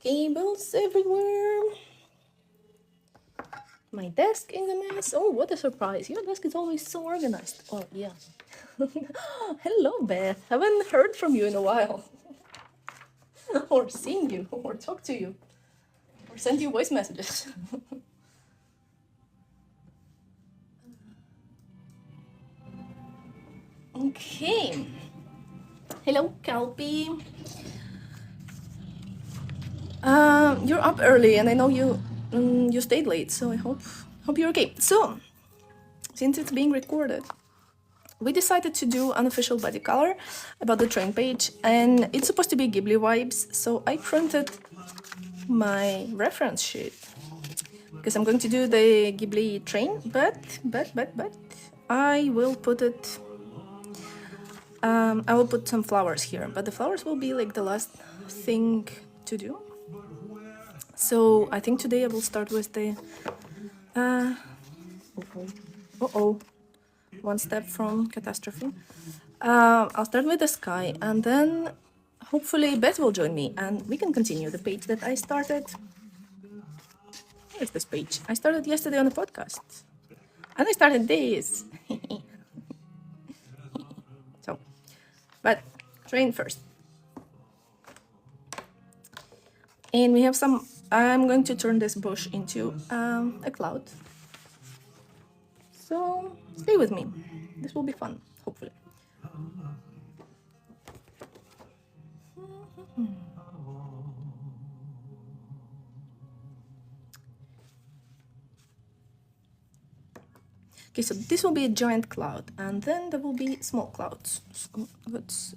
cables everywhere. My desk is a mess. Oh, what a surprise. Your desk is always so organized. Oh, yeah. Hello, Beth. Haven't heard from you in a while. Or seen you, or talked to you, or sent you voice messages. Okay. Hello, Kelpie. You're up early, and I know you stayed late, so I hope you're okay. So, since it's being recorded, we decided to do an official body color about the train page, and it's supposed to be Ghibli vibes. So I printed my reference sheet because I'm going to do the Ghibli train, but I will put it. I will put some flowers here, but the flowers will be like the last thing to do. So I think today I will start with the one step from catastrophe. I'll start with the sky, and then hopefully Beth will join me, and we can continue the page that I started. Where's this page? I started yesterday on the podcast, and I started this. So, but train first. And we have some. I'm going to turn this bush into a cloud. So stay with me. This will be fun, hopefully. Okay, so this will be a giant cloud, and then there will be small clouds. So let's.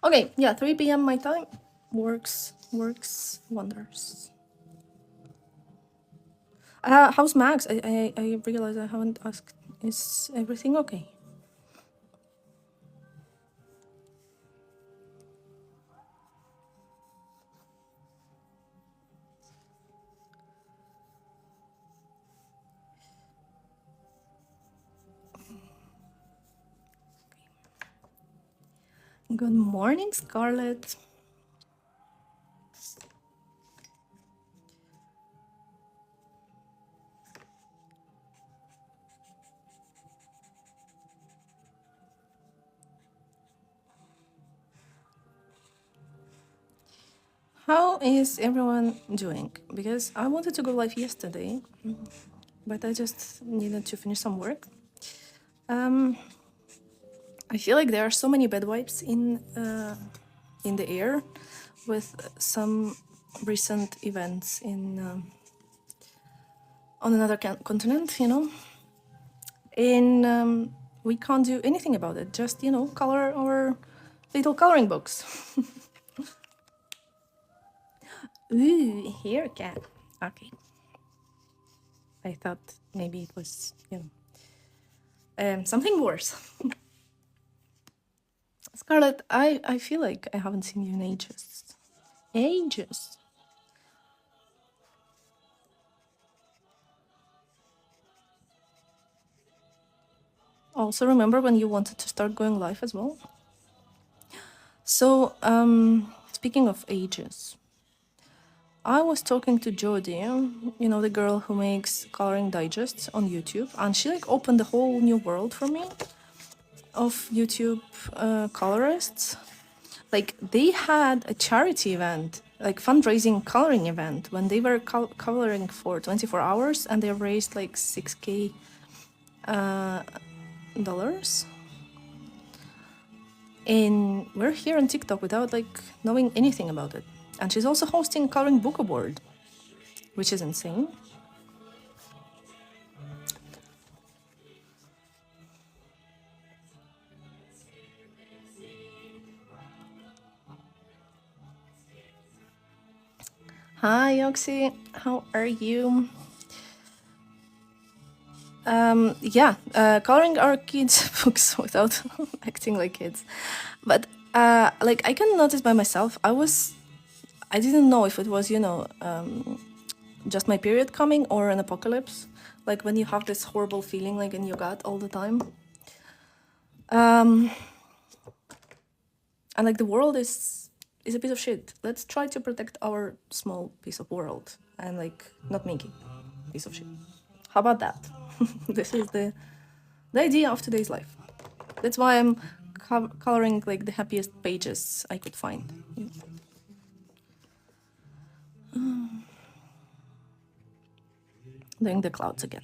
Okay, yeah, 3 p.m. my time works wonders. How's Max? I realize I haven't asked. Is everything okay? Good morning, Scarlett. How is everyone doing? Because I wanted to go live yesterday, but I just needed to finish some work. I feel like there are so many bad vibes in the air with some recent events in on another continent, you know, and we can't do anything about it. Just color our little coloring books. Ooh, hair cat. Okay. I thought maybe it was something worse. Scarlett, I feel like I haven't seen you in ages. Ages. Also, remember when you wanted to start going live as well? So, speaking of ages, I was talking to Jodie, you know, the girl who makes coloring digests on YouTube, and she like opened a whole new world for me of YouTube colorists. Like, they had a charity event, like fundraising coloring event, when they were coloring for 24 hours, and they raised like $6K dollars. And we're here on TikTok without like knowing anything about it. And she's also hosting a coloring book award, which is insane. Hi, Oxy. How are you? Coloring our kids' books without acting like kids. But like I can notice by myself, I didn't know if it was, just my period coming or an apocalypse. Like when you have this horrible feeling like in your gut all the time. And like the world is a piece of shit. Let's try to protect our small piece of world and like not make it a piece of shit. How about that? This is the idea of today's life. That's why I'm coloring like the happiest pages I could find. Doing the clouds again.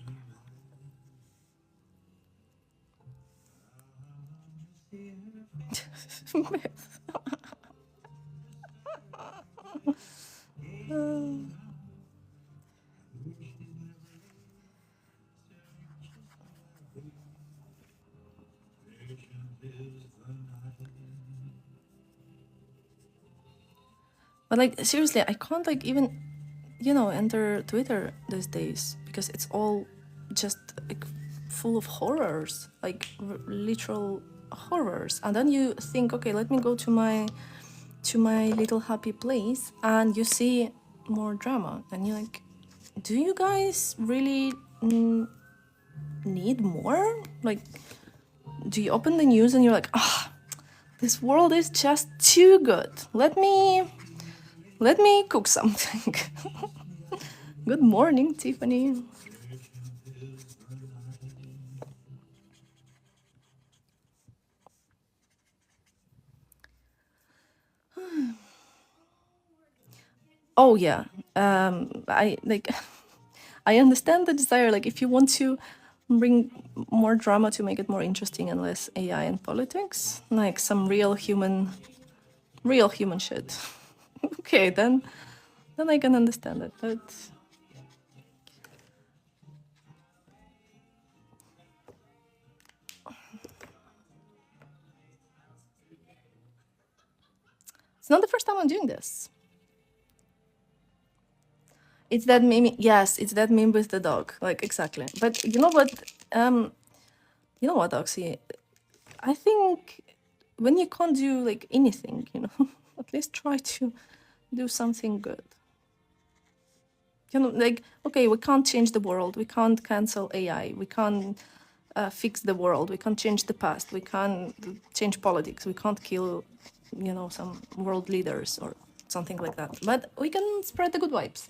But like seriously, I can't like even, enter Twitter these days because it's all just like full of horrors, like literal horrors. And then you think, okay, let me go to my little happy place, and you see more drama, and you're like, do you guys really need more? Like, do you open the news and you're like, ah, this world is just too good. Let me cook something. Good morning, Tiffany. Oh yeah, I like. I understand the desire. Like, if you want to bring more drama to make it more interesting and less AI and politics, like some real human shit. Okay, then I can understand it. But it's not the first time I'm doing this. It's that meme. Yes, it's that meme with the dog. Like, exactly. But you know what? Oxy? I think when you can't do like anything, at least try to do something good. Like, okay, we can't change the world. We can't cancel AI. We can't fix the world. We can't change the past. We can't change politics. We can't kill, some world leaders or something like that. But we can spread the good vibes.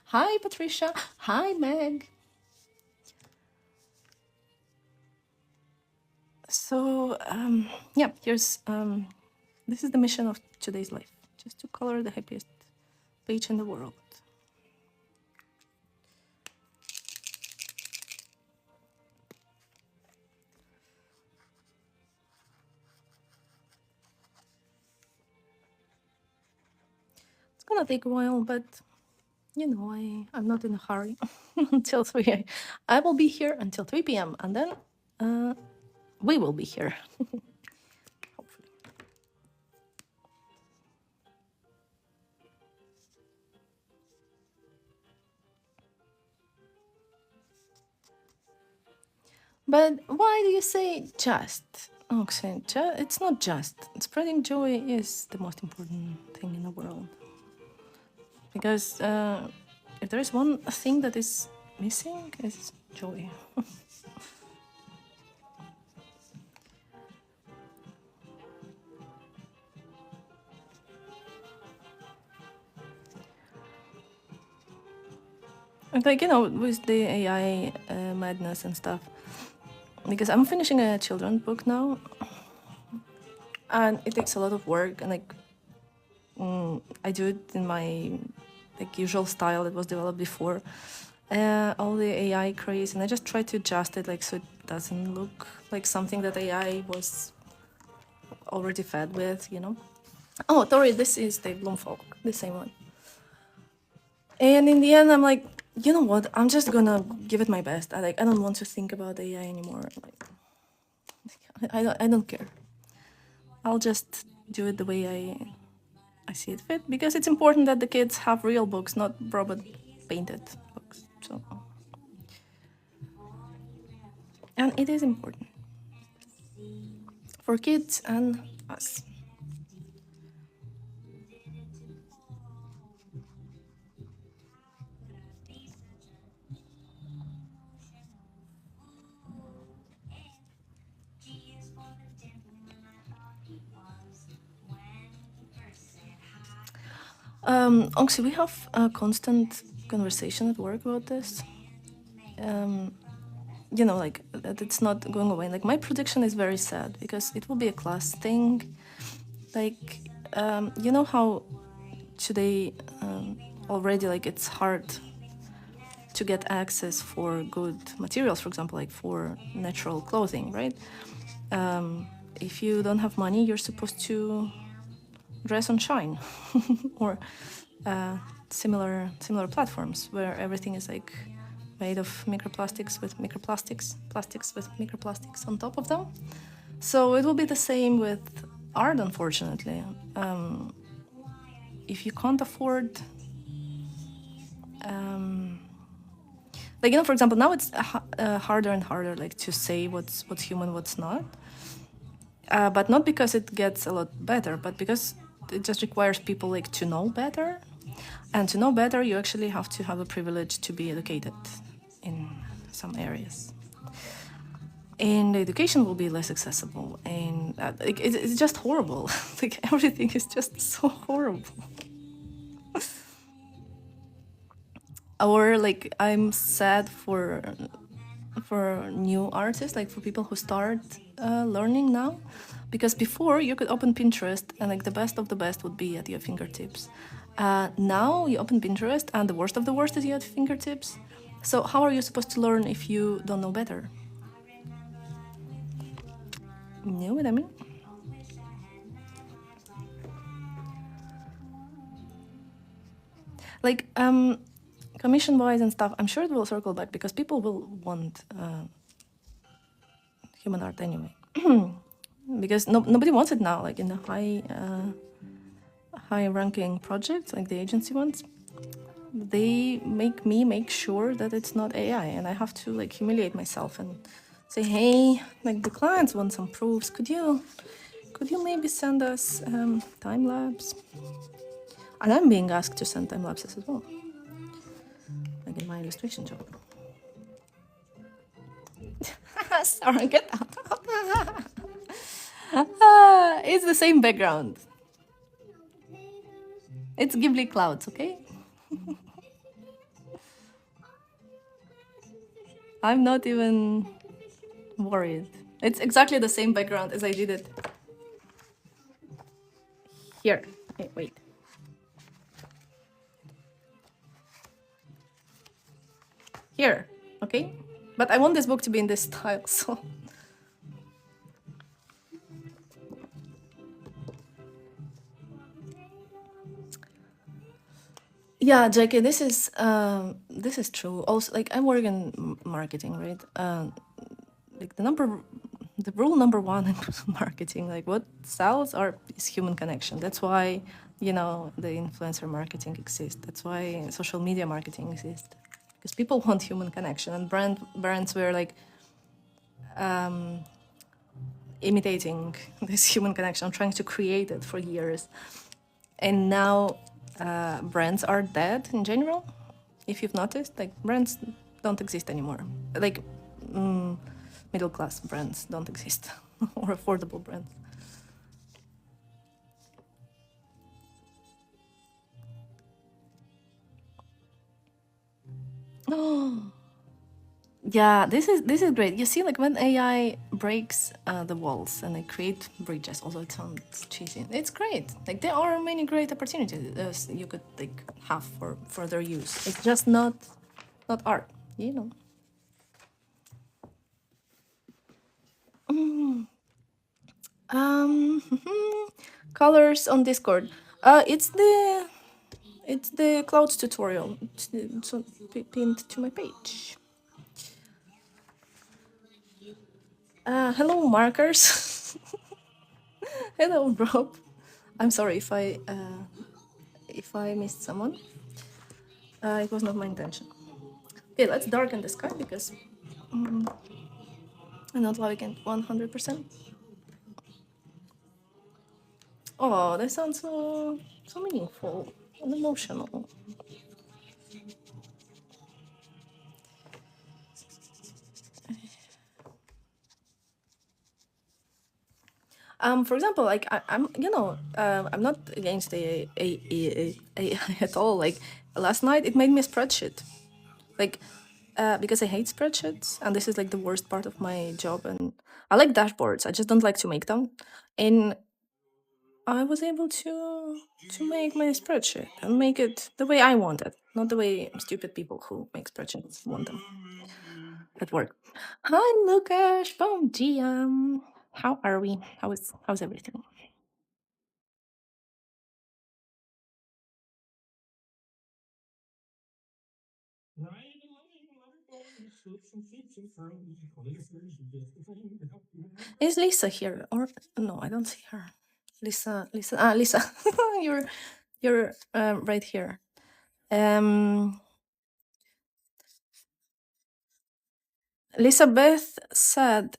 Hi, Patricia. Hi, Meg. So, yeah, here's this is the mission of today's life: just to color the happiest page in the world. It's gonna take a while, but I'm not in a hurry until 3. I will be here until 3 p.m. and then we will be here. Hopefully. But why do you say just? Okay, it's not just. Spreading joy is the most important thing in the world. Because if there is one thing that is missing, it's joy. And like, with the AI madness and stuff. Because I'm finishing a children's book now, and it takes a lot of work, and like I do it in my like usual style that was developed before all the AI craze, and I just try to adjust it like so it doesn't look like something that AI was already fed with, Oh, Tori, this is the Bloomfolk, the same one. And in the end, I'm like, you know what? I'm just gonna give it my best. I don't want to think about AI anymore. Like, I don't care. I'll just do it the way I see it fit, because it's important that the kids have real books, not robot painted books. So, and it is important for kids and us. Oxy, we have a constant conversation at work about this. You know, like, that it's not going away. Like, my prediction is very sad because it will be a class thing. Like, you know how today already, like, it's hard to get access for good materials, for example, like for natural clothing, right? If you don't have money, you're supposed to dress on Shine or similar platforms where everything is like made of microplastics with plastics with microplastics on top of them. So it will be the same with art, unfortunately. If you can't afford, like, you know, for example, now it's harder and harder, like, to say what's human, what's not. But not because it gets a lot better, but because it just requires people, like, to know better. And to know better, you actually have to have a privilege to be educated in some areas. And education will be less accessible, and like, it's just horrible. Like, everything is just so horrible. Or, like, I'm sad for new artists, like for people who start learning now, because before you could open Pinterest and, like, the best of the best would be at your fingertips. Now you open Pinterest and the worst of the worst is at your fingertips. So how are you supposed to learn if you don't know better? You know what I mean? Like, commission wise and stuff, I'm sure it will circle back because people will want human art anyway. Because nobody wants it now, like in the high ranking projects, like the agency ones. They make me make sure that it's not AI, and I have to, like, humiliate myself and say, hey, like, the clients want some proofs. Could you maybe send us time lapse? And I'm being asked to send time lapses as well, like in my illustration job. Sorry, get out. It's the same background. It's Ghibli clouds, okay? I'm not even worried. It's exactly the same background as I did it here. Okay, wait. Here, okay? But I want this book to be in this style, so... Yeah, Jackie, this is true. Also, like, I work in marketing, right? Like, the rule number one in marketing, like, what sells is human connection. That's why, you know, the influencer marketing exists. That's why social media marketing exists, because people want human connection, and brands were, like, imitating this human connection, trying to create it for years. And now brands are dead in general. If you've noticed, like, brands don't exist anymore. Like, middle class brands don't exist, or affordable brands. Yeah, this is great. You see, like, when AI breaks the walls and they create bridges, although it sounds cheesy, it's great. Like, there are many great opportunities you could, like, have for further use. It's just not art, you know. Colors on Discord. It's the clouds tutorial. It's pinned to my page. Hello, markers. Hello, Rob. I'm sorry if I missed someone. It was not my intention. Okay, let's darken the sky because I'm not liking it 100%. Oh, that sounds so meaningful and emotional. For example, like I'm, I'm not against AI at all. Like last night, it made me a spreadsheet. Like, because I hate spreadsheets, and this is like the worst part of my job. And I like dashboards. I just don't like to make them. And I was able to make my spreadsheet and make it the way I want it, not the way stupid people who make spreadsheets want them at work. Hi, Lucas. Bom dia. How are we? How's everything? Is Lisa here? Or no, I don't see her. Lisa. You're right here. Um, Elizabeth said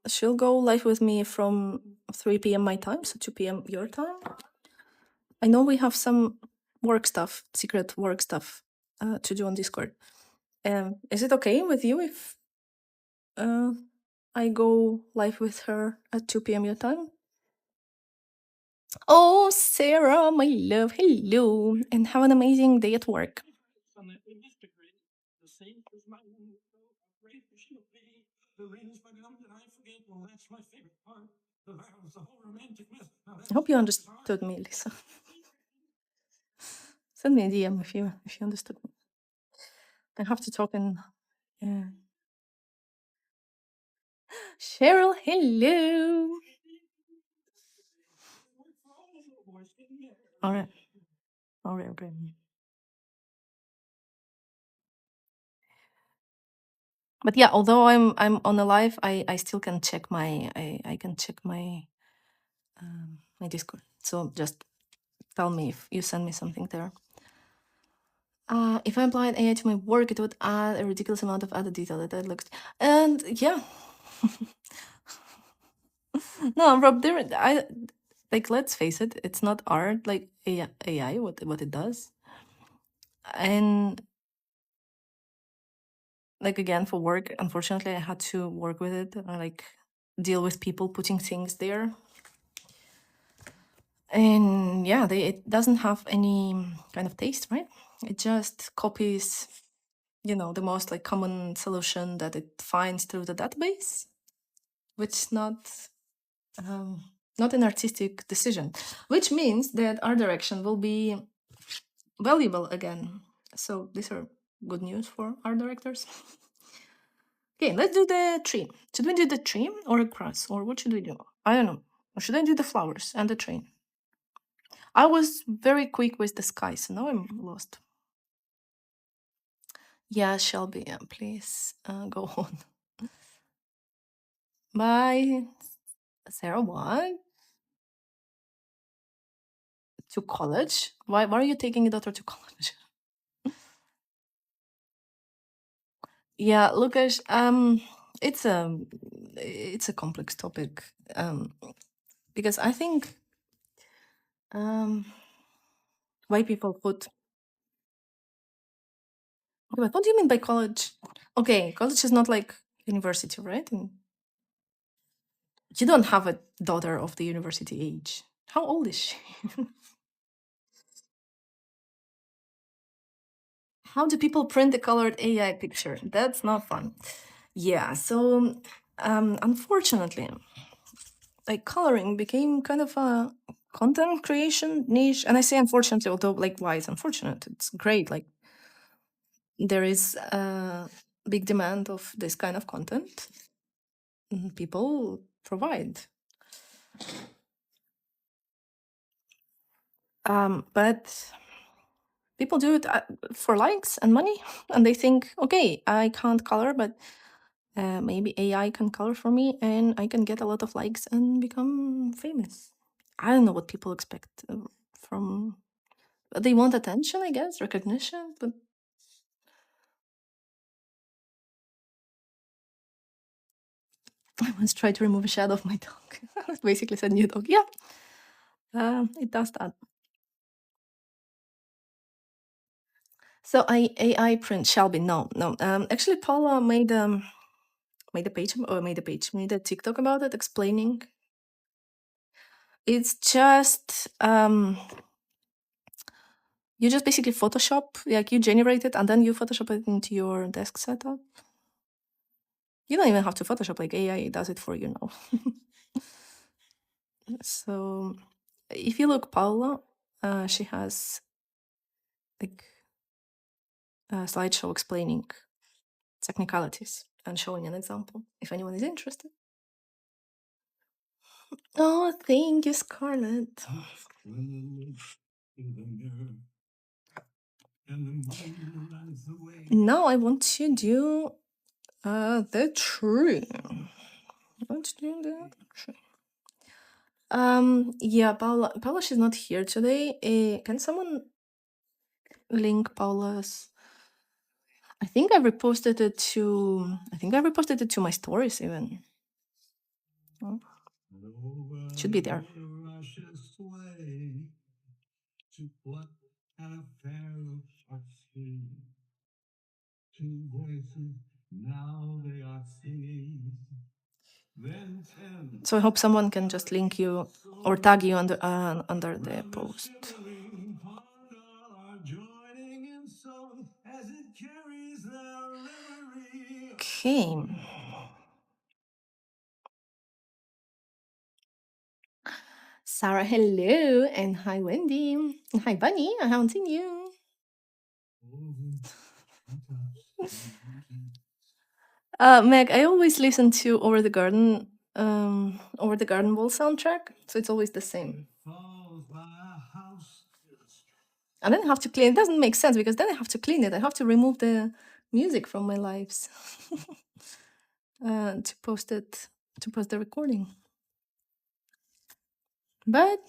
she'll go live with me from 3 p.m. my time, so 2 p.m. your time. I know we have some work stuff, secret work stuff, to do on Discord. Is it okay with you if uh, I go live with her at 2 p.m. your time? Oh, Sarah, my love, hello, and have an amazing day at work. I hope you understood me, Lisa. Send me a DM if you understood me. I have to talk in. Yeah. Cheryl, hello. All right, all right, okay. But yeah, although I'm on a live, I still can check I can check my Discord. So just tell me if you send me something there. If I applied AI to my work, it would add a ridiculous amount of added detail that looks. And yeah, no, Rob, I like. Let's face it, it's not art like AI. What it does, and like again for work, unfortunately, I had to work with it. Like deal with people putting things there, and yeah, it doesn't have any kind of taste, right? It just copies, the most like common solution that it finds through the database, which is um, not an artistic decision, which means that our direction will be valuable again. So these are good news for our directors. Okay, let's do the tree. Should we do the tree or a grass, or what should we do? I don't know. Or should I do the flowers and the tree? I was very quick with the sky, so now I'm lost. Yeah, Shelby, please go on. Bye. Sarah, what? To college? Why are you taking your daughter to college? Yeah, Lucas, it's a complex topic. Because I think um why people put okay, but what do you mean by college? Okay, college is not like university, right? And you don't have a daughter of the university age. How old is she? How do people print a colored AI picture? That's not fun. Yeah, so unfortunately, like coloring became kind of a content creation niche. And I say unfortunately, although like why it's unfortunate? It's great. Like there is a big demand of this kind of content. People provide. But people do it for likes and money, and they think, okay, I can't color, but maybe AI can color for me, and I can get a lot of likes and become famous. I don't know what people expect from. They want attention, I guess, recognition, but I once tried to remove a shadow of my dog. Basically said new dog. Yeah, it does that. So I AI print Shelby. No, no. Actually, Paula made made a TikTok about it, explaining. It's just you just basically Photoshop, like you generate it and then you Photoshop it into your desk setup. You don't even have to Photoshop, like AI does it for you now. So if you look Paula, she has like a slideshow explaining technicalities and showing an example if anyone is interested. Oh, thank you, Scarlett. Now I want to do the tree. Let's do the tree. Yeah, Paula, she's not here today. Can someone link Paula's? I think I reposted it to my stories even. Oh, should be there. So I hope someone can just link you or tag you under the post. Okay. Sarah, hello, and hi, Wendy, and hi, Bunny. I haven't seen you. Meg, I always listen to Over the Garden Wall soundtrack, so it's always the same. And then I have to clean. It doesn't make sense because then I have to clean it. I have to remove the music from my lives to post the recording. But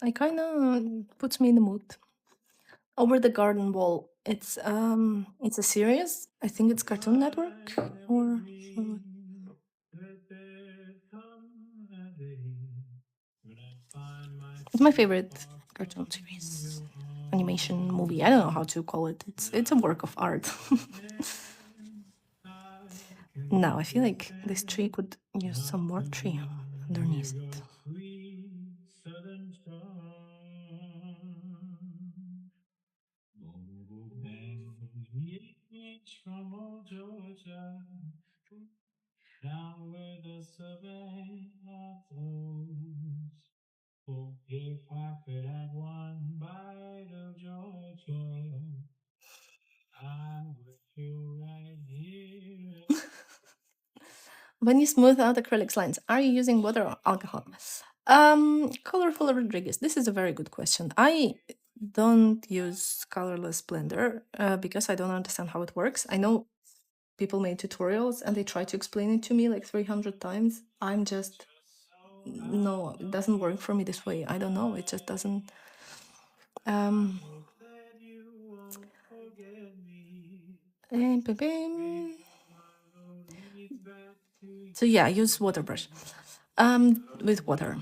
I kind of puts me in the mood. Over the Garden Wall. It's a series. I think it's Cartoon Network or it's my favorite cartoon series, animation movie. I don't know how to call it. It's a work of art. Now I feel like this tree could use some more tree underneath it. When you smooth out acrylics lines, are you using water or alcohol? Colorful Rodriguez. This is a very good question. I don't use colorless blender because I don't understand how it works. I know people made tutorials and they try to explain it to me like 300 times. I'm just no, it doesn't work for me this way. I don't know. It just doesn't. So yeah, I use water brush. With water.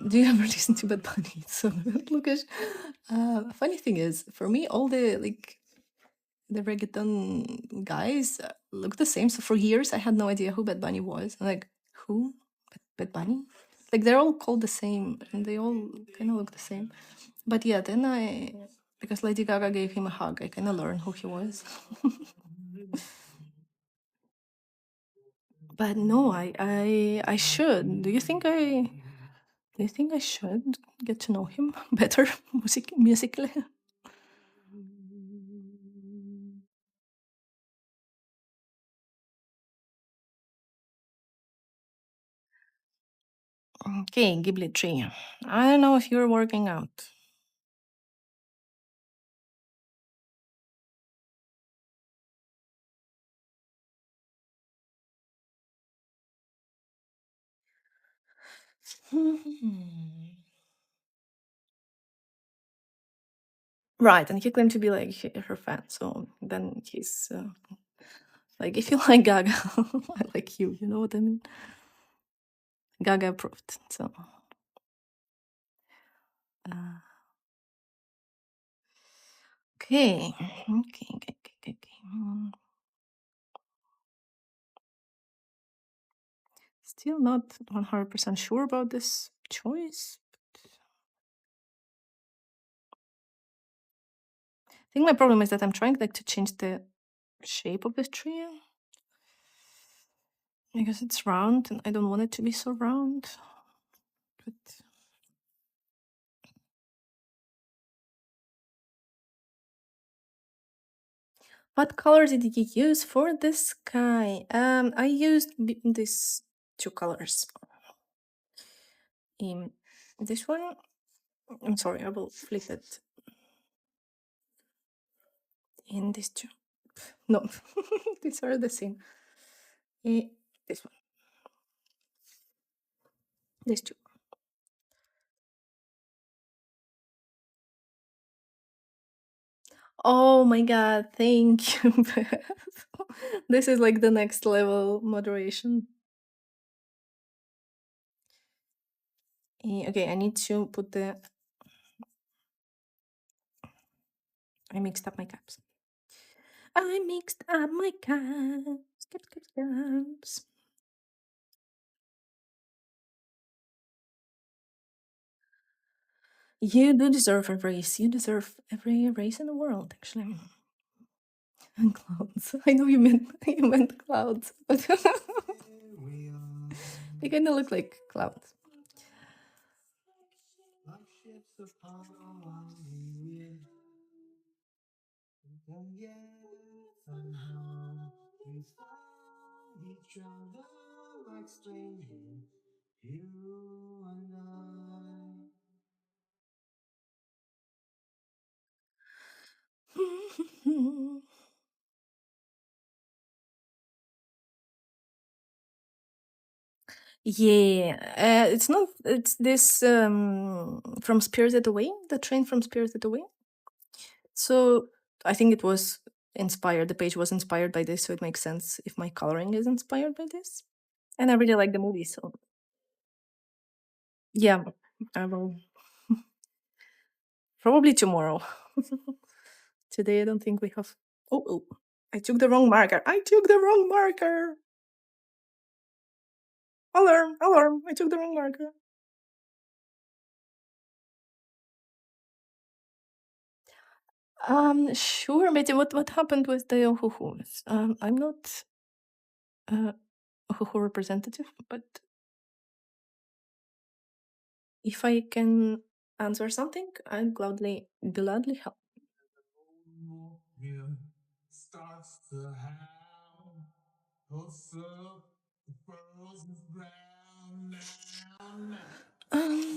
Do you ever listen to Bad Bunny? So Lucas. Funny thing is, for me, all the reggaeton guys look the same. So for years, I had no idea who Bad Bunny was. I'm like, who? Bad Bunny? Like they're all called the same, and they all kind of look the same. But yeah, then because Lady Gaga gave him a hug, I kind of learned who he was. But no, I should. Do you think I should get to know him better musically? Okay, Ghibli tree. I don't know if you're working out. Right, and he claimed to be like her fan. So then he's like, if you like Gaga, I like you. You know what I mean? Gaga approved. So. Okay. Still not 100% sure about this choice. I think my problem is that I'm trying like to change the shape of this tree because it's round and I don't want it to be so round. But what color did you use for the sky? I used these two colors. This one, I'm sorry, I will flip it. In these two. No, these are the same. This one. These two. Oh my god, thank you, Beth. This is like the next level moderation. Okay, I need to put the... I mixed up my caps. I mixed up my caps. Caps. You do deserve a race. You deserve every race in the world, actually. And clouds. I know you meant clouds, but they kind of look like clouds. Yeah, it's not. It's this from Spirited Away, the train from Spirited Away. So I think it was inspired. The page was inspired by this, so it makes sense if my coloring is inspired by this. And I really like the movie, so yeah, I will probably tomorrow. Today, I don't think we have. Oh, I took the wrong marker. I took the wrong marker. Alarm! Alarm! I took the wrong marker. Sure, but what happened with the Ohuhus? I'm not Ohuhu representative, but if I can answer something, I'll gladly help.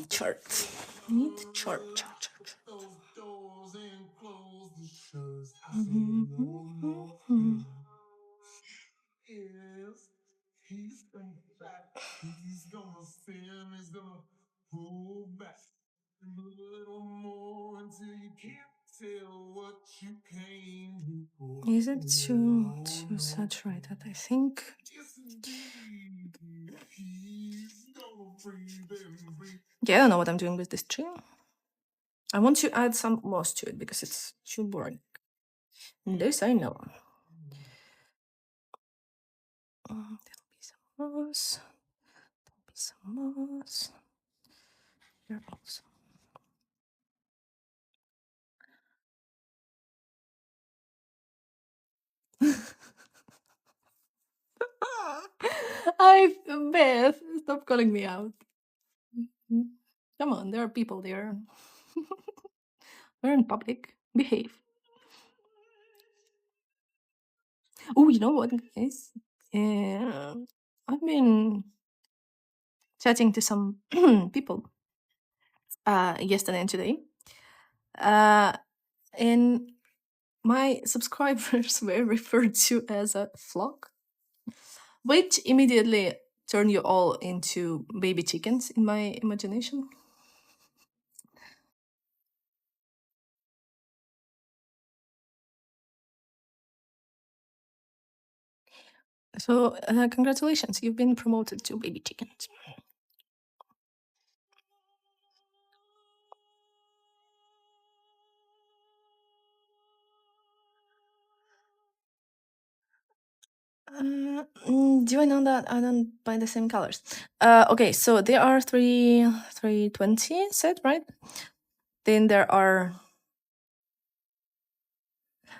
Chart. Need chart. Is it too saturated? I think. Yeah, I don't know what I'm doing with this tree. I want to add some moss to it because it's too boring. This I know. There'll be some moss. There'll be some moss. Here also. Beth, stop calling me out. Come on, there are people there. We're in public. Behave. Oh, you know what, guys? I've been chatting to some people yesterday and today. And my subscribers were referred to as a flock, which immediately turned you all into baby chickens in my imagination. So congratulations, you've been promoted to baby chickens. Do I know that I don't buy the same colors? Okay, so there are 320 set, right? Then there are,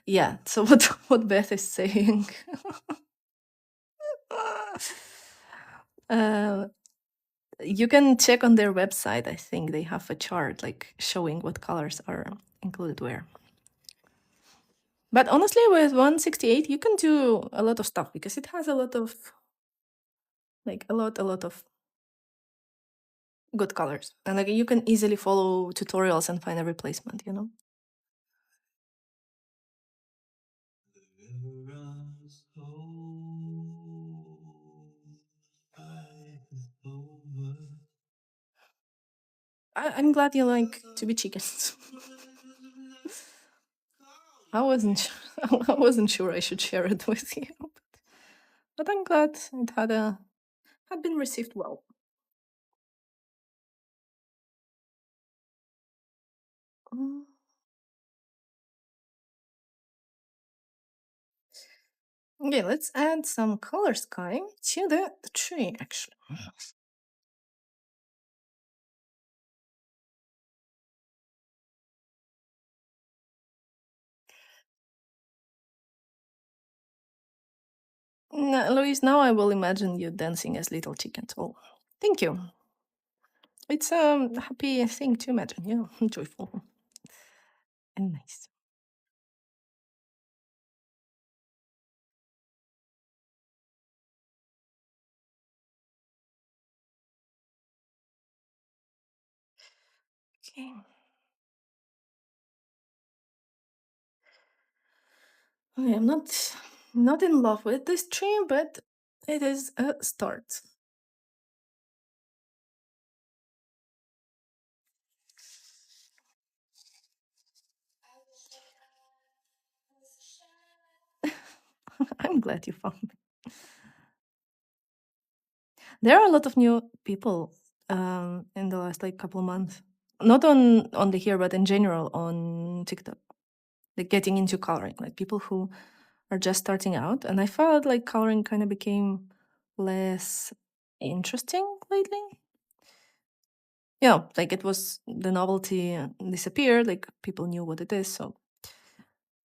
yeah. So what Beth is saying? uh, you can check on their website. I think they have a chart like showing what colors are included where. But honestly, with 168, you can do a lot of stuff because it has a lot of like a lot of good colors, and like you can easily follow tutorials and find a replacement. You know. I'm glad you like to be chickens. I wasn't. I wasn't sure I should share it with you, but I'm glad it had been received well. Mm. Okay, let's add some color sky to the tree. Actually, no, Louise. Now I will imagine you dancing as little chickens. Oh, thank you. It's a happy thing to imagine. Yeah, joyful and nice. Okay. Okay, I'm not in love with this tree, but it is a start. I'm glad you found me. There are a lot of new people in the last like couple months. Not on only here, but in general on TikTok. Like getting into coloring, like people who are just starting out. And I felt like coloring kind of became less interesting lately. Yeah, like it was the novelty disappeared, like people knew what it is. So,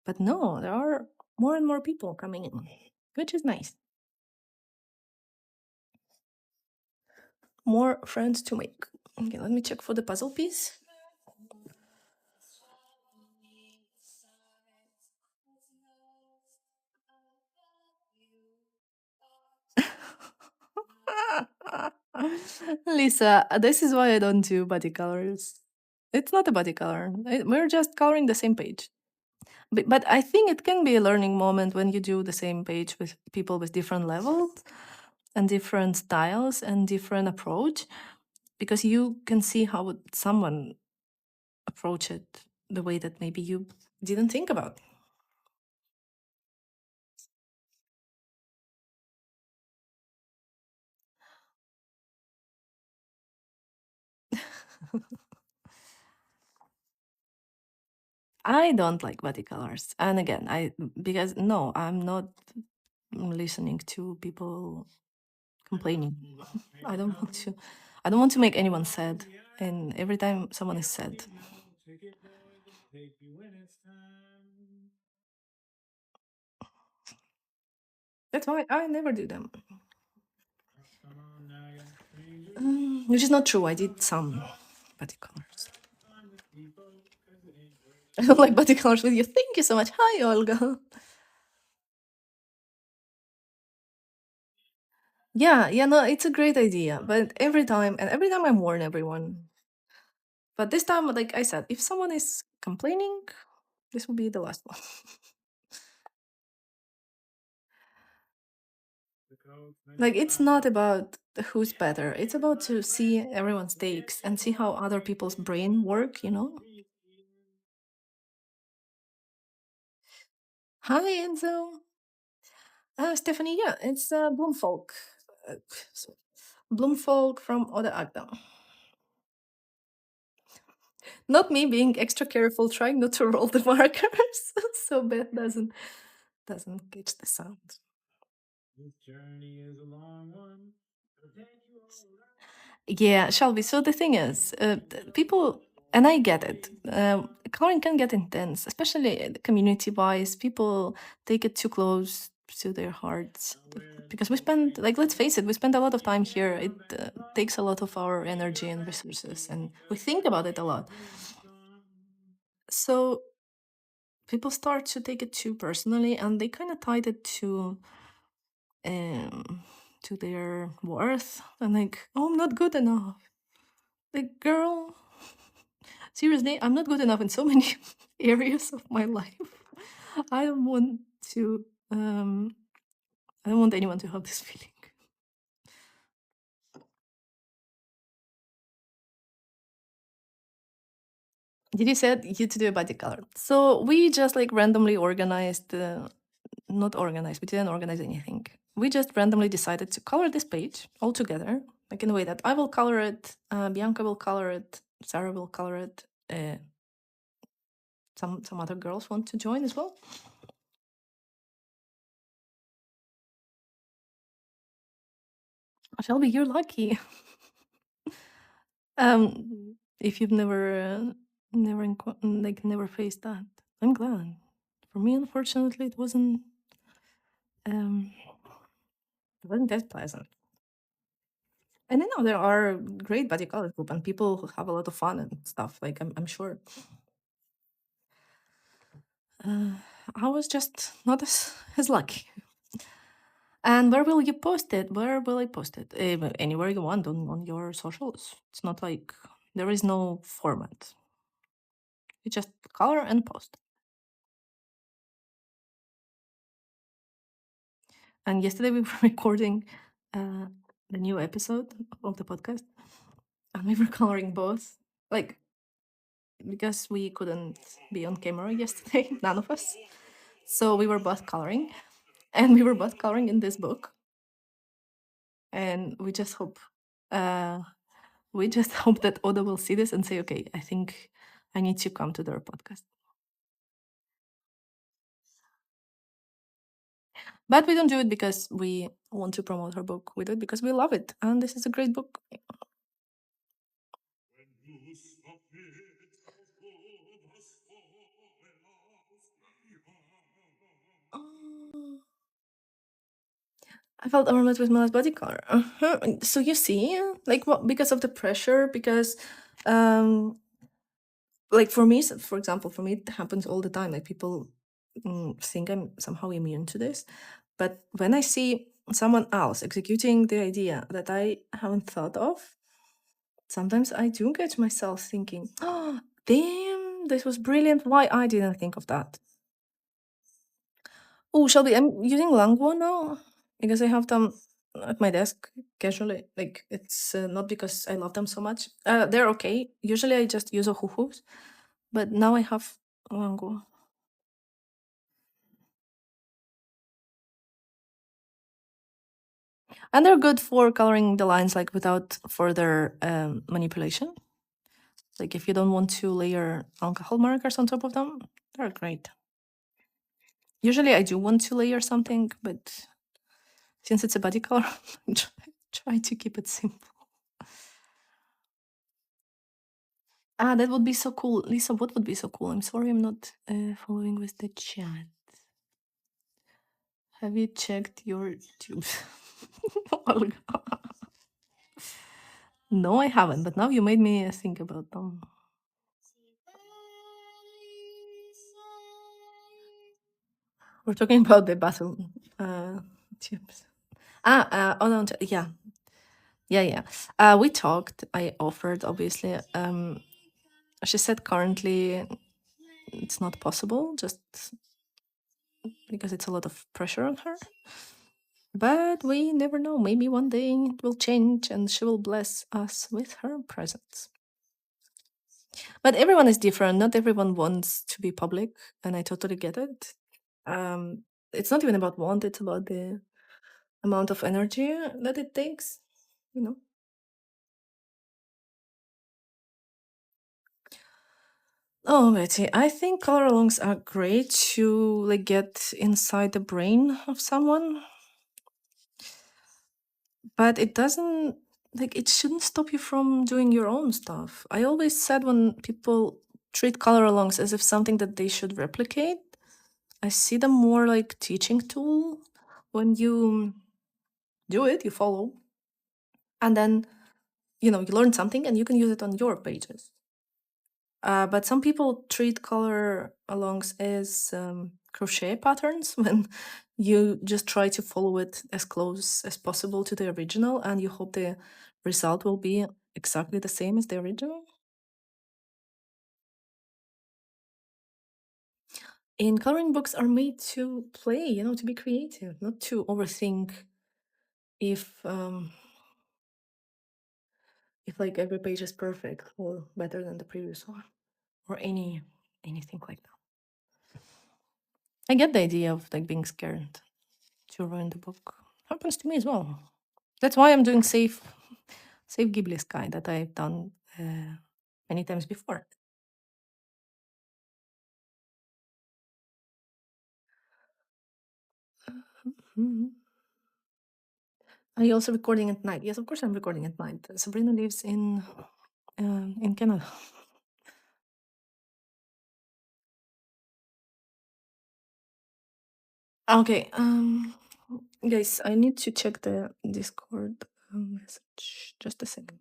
but no, there are more and more people coming in, which is nice. More friends to make. Okay, let me check for the puzzle piece. Lisa, this is why I don't do body colors. It's not a body color. We're just coloring the same page. But I think it can be a learning moment when you do the same page with people with different levels and different styles and different approach, because you can see how would someone approach it the way that maybe you didn't think about. I don't like body colors. And again, I because no, I'm not listening to people complaining. I don't want to I don't want to make anyone sad. And every time someone is sad. That's why I never do them. Which is not true. I did some body colors. I don't like body colors with you. Thank you so much. Hi, Olga. Yeah, no, it's a great idea. But every time I warn everyone. But this time, like I said, if someone is complaining, this will be the last one. Like it's not about who's better. It's about to see everyone's takes and see how other people's brain work, you know? Hi, Enzo. Stephanie, yeah, it's Bloomfolk. Uh, so- Bloomfolk from Oda Agda. Not me being extra careful, trying not to roll the markers, so Beth doesn't catch the sound. Yeah, Shelby. So the thing is, people, and I get it. Coloring can get intense, especially community-wise. People take it too close to their hearts because we spend, like, let's face it, we spend a lot of time here. It takes a lot of our energy and resources, and we think about it a lot. So people start to take it too personally, and they kind of tied it um to their worth, and like, oh, I'm not good enough. Like, girl, seriously, I'm not good enough in so many areas of my life. I don't want to. I don't want anyone to have this feeling. Did you said you to do a body color? So we just like randomly organized. Not organized. We didn't organize anything. We just randomly decided to color this page all together, like in a way that I will color it, Bianca will color it, Sarah will color it. Some other girls want to join as well. Shelby, you're lucky. If you've never faced that, I'm glad. For me, unfortunately, um, it wasn't that pleasant. And I know there are great body color group and people who have a lot of fun and stuff. Like I'm sure. Uh, I was just not as lucky. And where will you post it? Where will I post it? Anywhere you want on your socials. It's not like there is no format. You just color and post. And yesterday we were recording the new episode of the podcast, and we were coloring both. Like, because we couldn't be on camera yesterday, none of us. So we were both coloring, and we were both coloring in this book. And uh, we just hope that Oda will see this and say, okay, I think I need to come to their podcast. But we don't do it because we want to promote her book. We do it because we love it, and this is a great book. Oh, I felt overwhelmed with Mala's body color. So you see, like, what, because of the pressure, because um like for me, for example, for me it happens all the time. Like people think I'm somehow immune to this, but when I see someone else executing the idea that I haven't thought of, sometimes I do catch myself thinking, oh damn, this was brilliant, why I didn't think of that. Oh, Shelby, I'm using Languo now because I have them at my desk casually. Like, it's not because I love them so much. They're okay. Usually I just use Ohuhus, but now I have Languo. And they're good for coloring the lines like without further manipulation. Like if you don't want to layer alcohol markers on top of them, they're great. Usually I do want to layer something, but since it's a body color, I try to keep it simple. Ah, that would be so cool. Lisa, what would be so cool? I'm sorry I'm not following with the chat. Have you checked your tubes? Olga. No, I haven't, but now you made me think about them. We're talking about the bathroom tubes. Oh no, yeah. Yeah. We talked. I offered, obviously. She said currently it's not possible, just because it's a lot of pressure on her. But we never know. Maybe one day it will change and she will bless us with her presence. But everyone is different. Not everyone wants to be public, and I totally get it. It's not even about want, it's about the amount of energy that it takes, you know. Oh, Betty, I think color alongs are great to like get inside the brain of someone. but it doesn't, like, it shouldn't stop you from doing your own stuff. I always said when people treat color alongs as if something that they should replicate, I see them more like teaching tool. When you do it, you follow, and then you learn something and you can use it on your pages. But some people treat color alongs as crochet patterns when you just try to follow it as close as possible to the original and you hope the result will be exactly the same as the original. And coloring books are made to play, to be creative, not to overthink if if like every page is perfect or better than the previous one or anything like that. I get the idea of like being scared to ruin the book. Happens to me as well. That's why I'm doing safe Ghibli Sky that I've done many times before. Mhm. Are you also recording at night? Yes, of course I'm recording at night. Sabrina lives in Canada. Okay, guys, I need to check the Discord message. Just a second.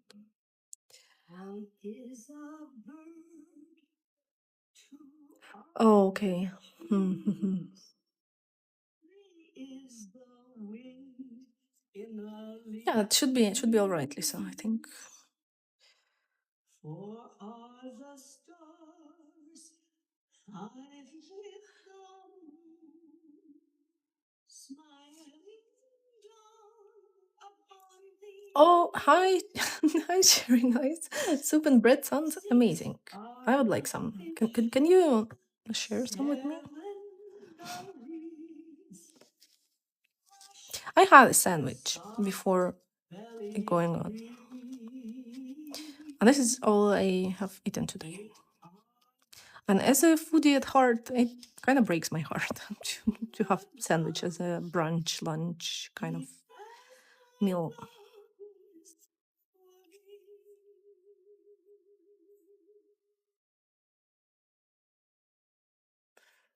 Oh, okay. Yeah, it should be all right, Lisa. I think. Oh, hi, hi, Sherry. Nice soup and bread sounds amazing. I would like some. Can you share some with me? I had a sandwich before going on, and this is all I have eaten today. And as a foodie at heart, it kind of breaks my heart to have sandwich as a brunch, lunch kind of meal.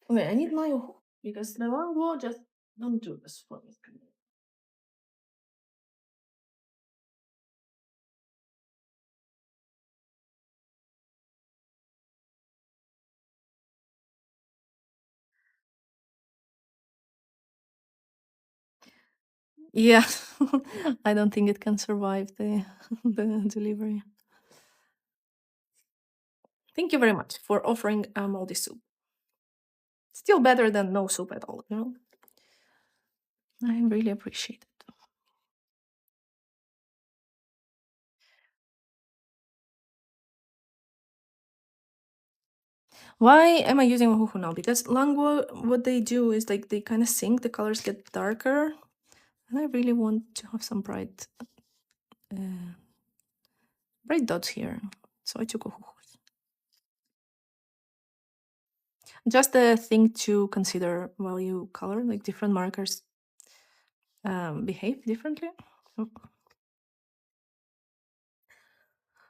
Okay, I need my Ohuhu because the Languo just don't do this for me. Yeah, I don't think it can survive the the delivery. Thank you very much for offering moldy soup. Still better than no soup at all. I really appreciate it. Why am I using Ohuhu now? Because Languo, what they do is like they kind of sink, the colors get darker, and I really want to have some uh, bright dots here. So I took Ohuhu. Just a thing to consider while you color, like different markers behave differently. Oh.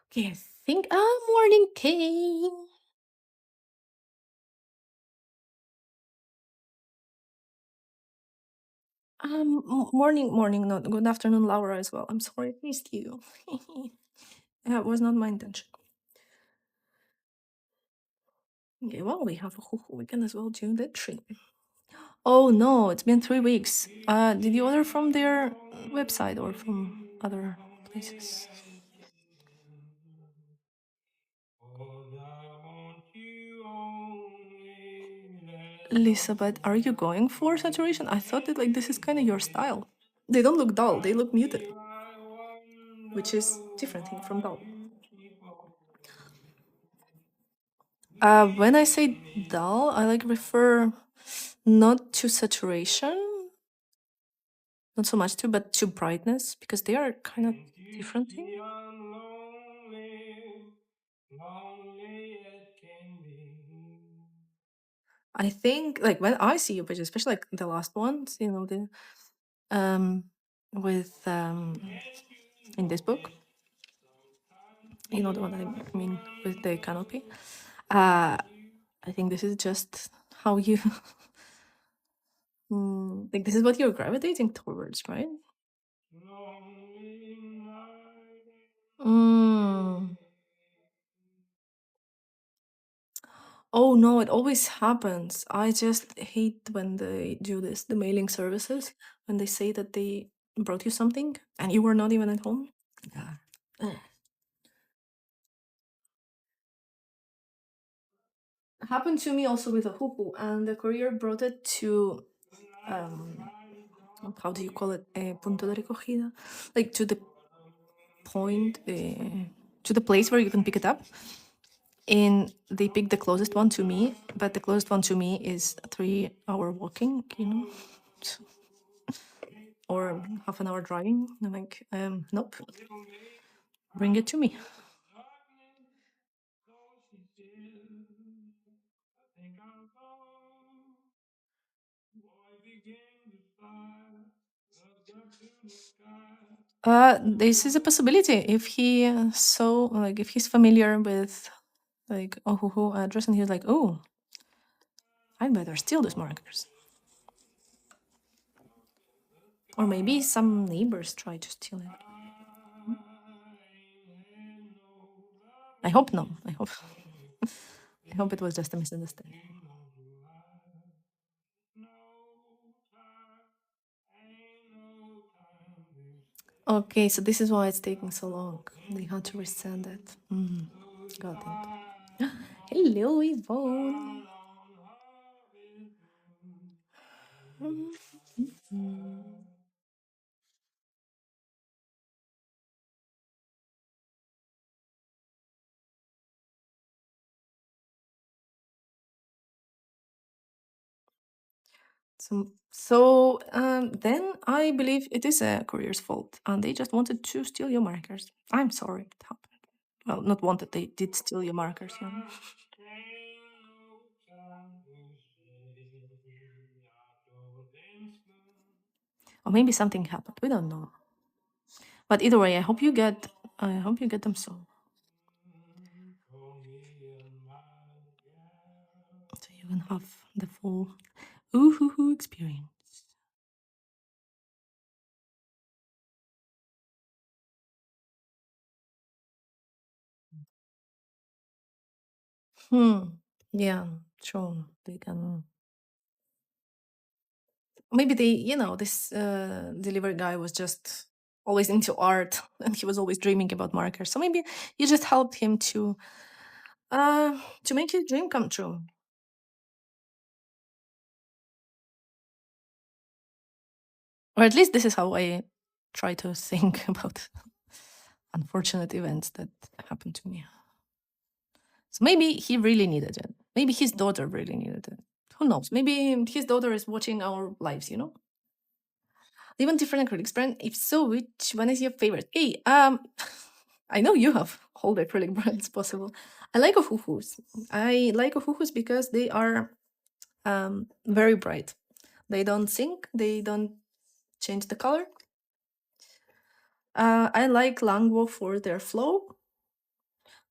Okay, I think morning Kay. Morning, not good afternoon, Laura as well. I'm sorry I missed you. It was not my intention. Okay, well, we have a whole weekend as well during that trip. Oh no, it's been 3 weeks. Did you order from their website or from other places? Lisa, but are you going for saturation? I thought that like this is kind of your style. They don't look dull, they look muted, which is different thing from dull. When I say dull, I like refer not to saturation, not so much to, but to brightness, because they are kind of different things. I think like when I see your pages, especially like the last ones, the um with in this book, you know the one I mean with the canopy. I think this is just how you like this is what you're gravitating towards, right? Mm. Oh no, it always happens. I just hate when they do this, the mailing services, when they say that they brought you something and you were not even at home. Yeah. Ugh. Happened to me also with a Ohuhu, and the courier brought it to um how do you call it? Punto de recogida, like to the point, to the place where you can pick it up. And they picked the closest one to me, but the closest one to me is 3 hour walking, so- or half an hour driving. I'm like, nope, bring it to me. This is a possibility if he so like if he's familiar with like Ohuhu address and he's like, oh, I better steal these markers. Or maybe some neighbors try to steal it. I hope no. I hope it was just a misunderstanding. Okay, so this is why it's taking so long. They had to resend it. Got it. Hello, Yvonne. Then I believe it is a courier's fault, and they just wanted to steal your markers. I'm sorry it happened. Well, not wanted, they did steal your markers, Or maybe something happened. We don't know. But either way, I hope you get them soon. So you can have the full Ohuhu experience. Hmm. Yeah, sure. They can. Maybe this delivery guy was just always into art and he was always dreaming about markers. So maybe you just helped him to make his dream come true. Or at least this is how I try to think about unfortunate events that happened to me. So maybe he really needed it. Maybe his daughter really needed it. Who knows? Maybe his daughter is watching our lives. Even different acrylics brand. If so, which one is your favorite? Hey, I know you have all the acrylic brands possible. I like Ohuhus. I like Ohuhus because they are very bright. They don't sink. They don't change the color. I like Languo for their flow.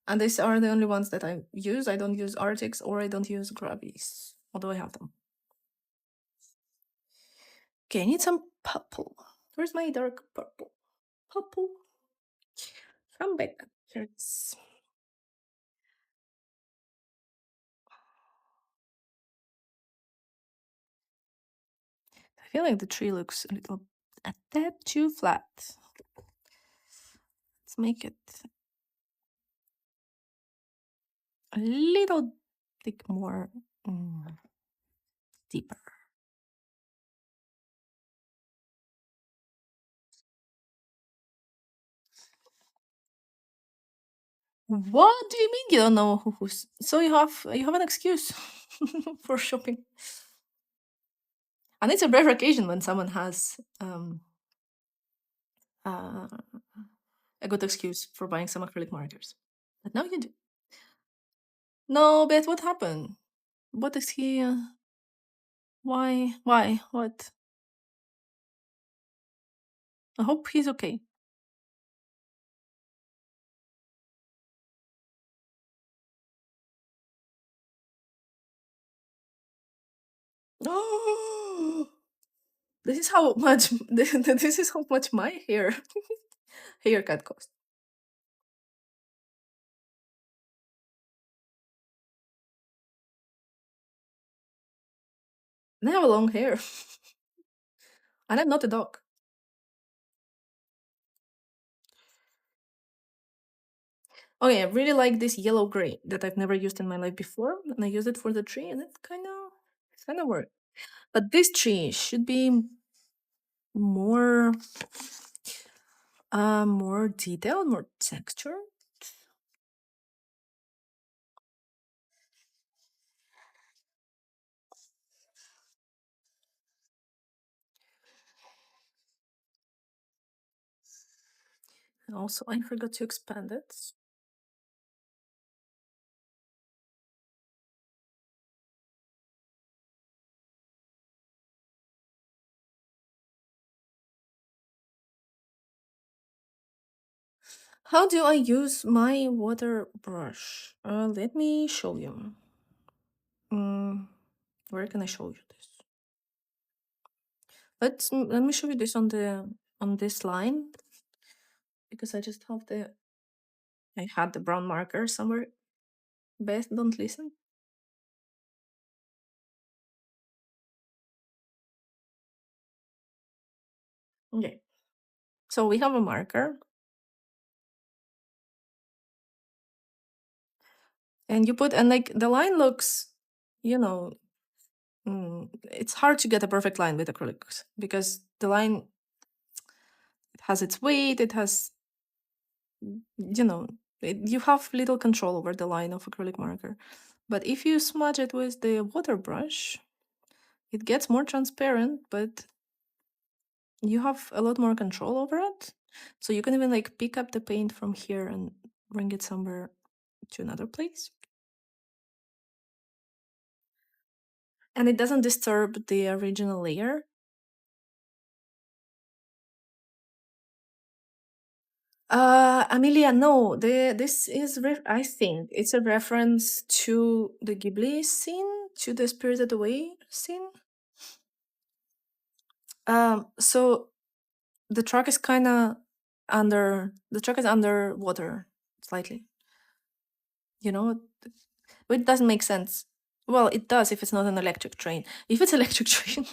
And these are the only ones that I use. I don't use Arctics or I don't use Grabbies, although I have them. Okay, I need some purple. Where's my dark purple? Purple. Come back. Here it's. I feel like the tree looks a tad too flat. Let's make it a little bit more deeper. What do you mean you don't know who's? So you have an excuse for shopping, and it's a rare occasion when someone has uh, a good excuse for buying some acrylic markers. But now you do. No, but what happened? What is he? Why? Why? What? I hope he's okay. Oh, this is how much this is how much my haircut cost. And I have a long hair, and I'm not a dog. Okay, I really like this yellow gray that I've never used in my life before, and I used it for the tree, and it's kind of worked. But this tree should be more more detailed, more texture. And also, I forgot to expand it. How do I use my water brush? Let me show you. Mm, where can I show you this? Let me show you this on this line because I just have I had the brown marker somewhere. Beth, don't listen. Okay, so we have a marker, and you put and like the line looks, you know, it's hard to get a perfect line with acrylics because the line it has its weight, it has you know you have little control over the line of acrylic marker. But if you smudge it with the water brush, it gets more transparent, but you have a lot more control over it. So you can even like pick up the paint from here and bring it somewhere to another place. And it doesn't disturb the original layer. Amelia, no, this is I think it's a reference to the Ghibli scene, to the Spirited Away scene. So the truck is kind of the truck is underwater slightly. You know, but it doesn't make sense. Well, it does if it's not an electric train. If it's electric train.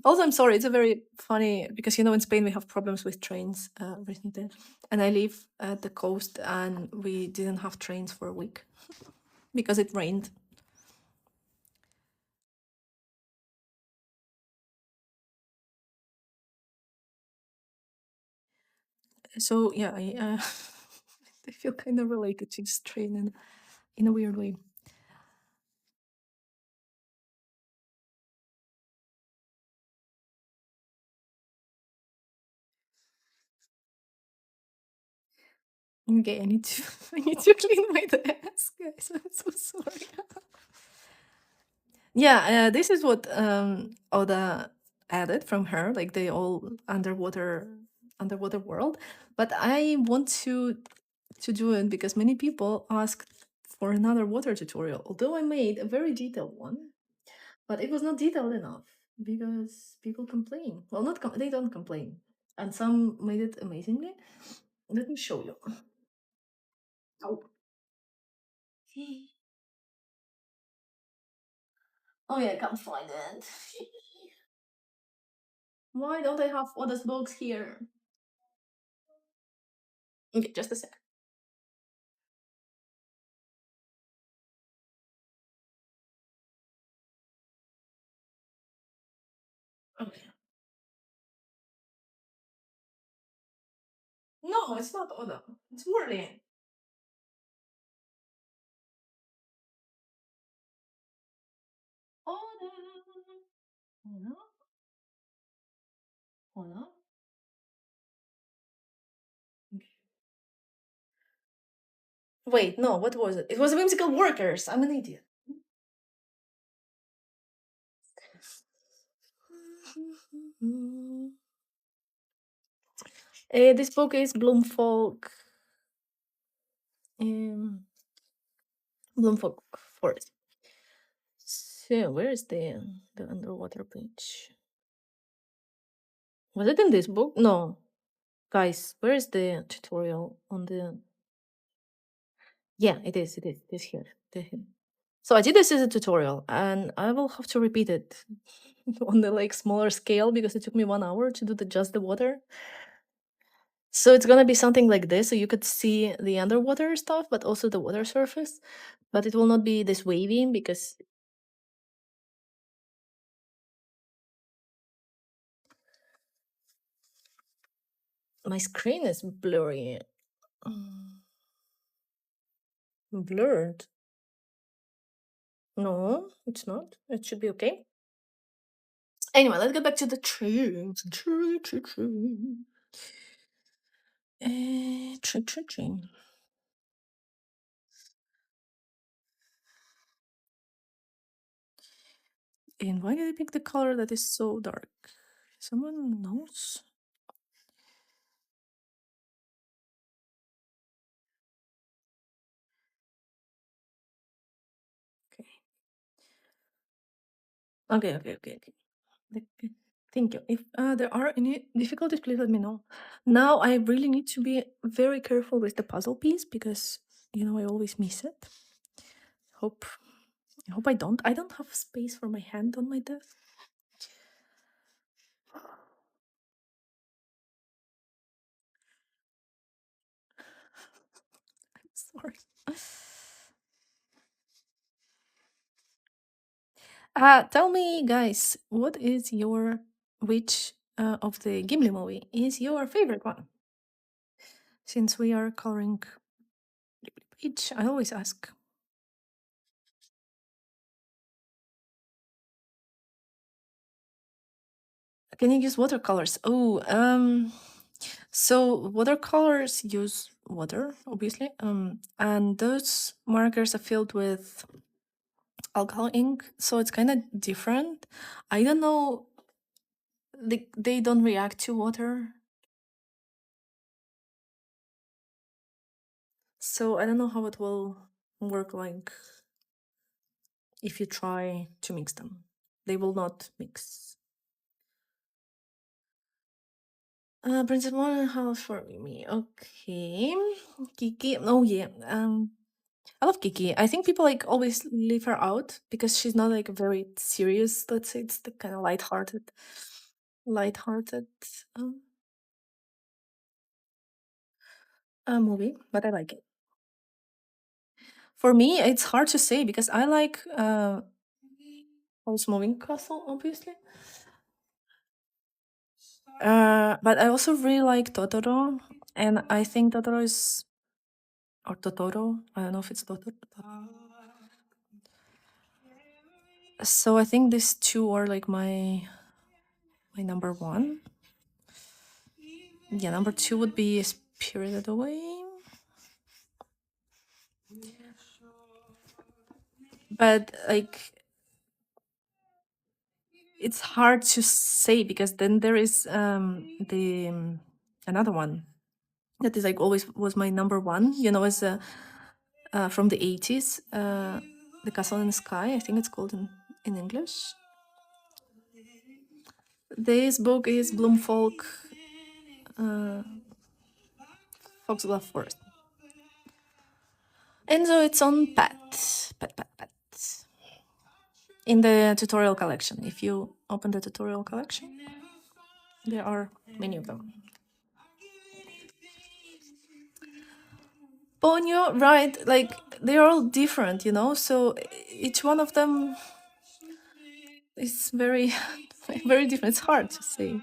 Also, I'm sorry, it's a very funny because in Spain we have problems with trains recently, and I live at the coast, and we didn't have trains for a week because it rained. So yeah, I feel kind of related to this train in a weird way. Okay, I need to I need to clean my desk, guys. I'm so sorry. Yeah, this is what Oda added from her, like the all underwater world. But I want to do it because many people asked for another water tutorial. Although I made a very detailed one, but it was not detailed enough because people complain. Well, not they don't complain, and some made it amazingly. Let me show you. Oh, oh yeah, I can't find it. Why don't I have Oda's books here? Okay, just a sec. Okay. No, it's not Oda. It's Merlin. Oda. Oda. Oda. Okay. Wait, no, what was it? It was Whimsical Workers. I'm an idiot. This book is um, Bloomfolk Forest. So where is the underwater page? Was it in this book? No, guys. Where is the tutorial on the? Yeah, it is. It is. This here. Here. So I did this as a tutorial, and I will have to repeat it on the like smaller scale because it took me 1 hour to do just the water. So it's gonna be something like this, so you could see the underwater stuff, but also the water surface. But it will not be this wavy because my screen is blurry. Blurred. No, it's not. It should be okay. Anyway, let's get back to the tree. Tree. Tree. And why did I pick the color that is so dark? Someone knows? Okay. Okay. Thank you. If there are any difficulties, please let me know. Now I really need to be very careful with the puzzle piece because I always miss it. Hope I hope I don't. I don't have space for my hand on my desk. I'm sorry. Tell me, guys, what is which of the Ghibli movie is your favorite one? Since we are coloring each, I always ask. Can you use watercolors? Oh, so watercolors use water, obviously. And those markers are filled with alcohol ink, so it's kind of different. I don't know. They don't react to water, so I don't know how it will work like if you try to mix them. They will not mix. Princess Mononoke House for me. Okay. Kiki. Oh yeah. I love Kiki. I think people like always leave her out because she's not like very serious. Let's say it's the kind of lighthearted um, movie, but I like it. For me, it's hard to say because I like Howl's Moving Castle, obviously. But I also really like Totoro, and I think Totoro is or Totoro. I don't know if it's Totoro. So I think these two are like my number one. Yeah, number two would be Spirited Away. But like it's hard to say because then there is the another one that is like always was my number one, as from the 80s, The Castle in the Sky, I think it's called in English. This book is Bloomfolk Foxglove Forest. And so it's on Pet. In the tutorial collection. If you open the tutorial collection, there are many of them. Ponyo, right? Like they're all different, so each one of them is very, very different. It's hard to say.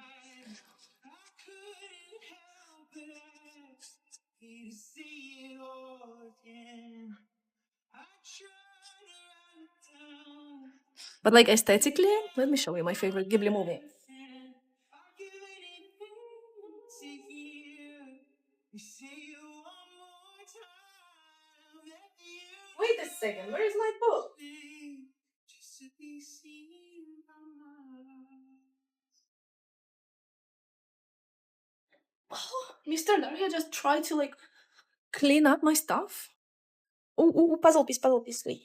But like aesthetically, let me show you my favorite Ghibli movie. Wait a second, where is my book? Oh, Mr. Daria just tried to like clean up my stuff. Oh, puzzle piece, puzzle piece. Wait,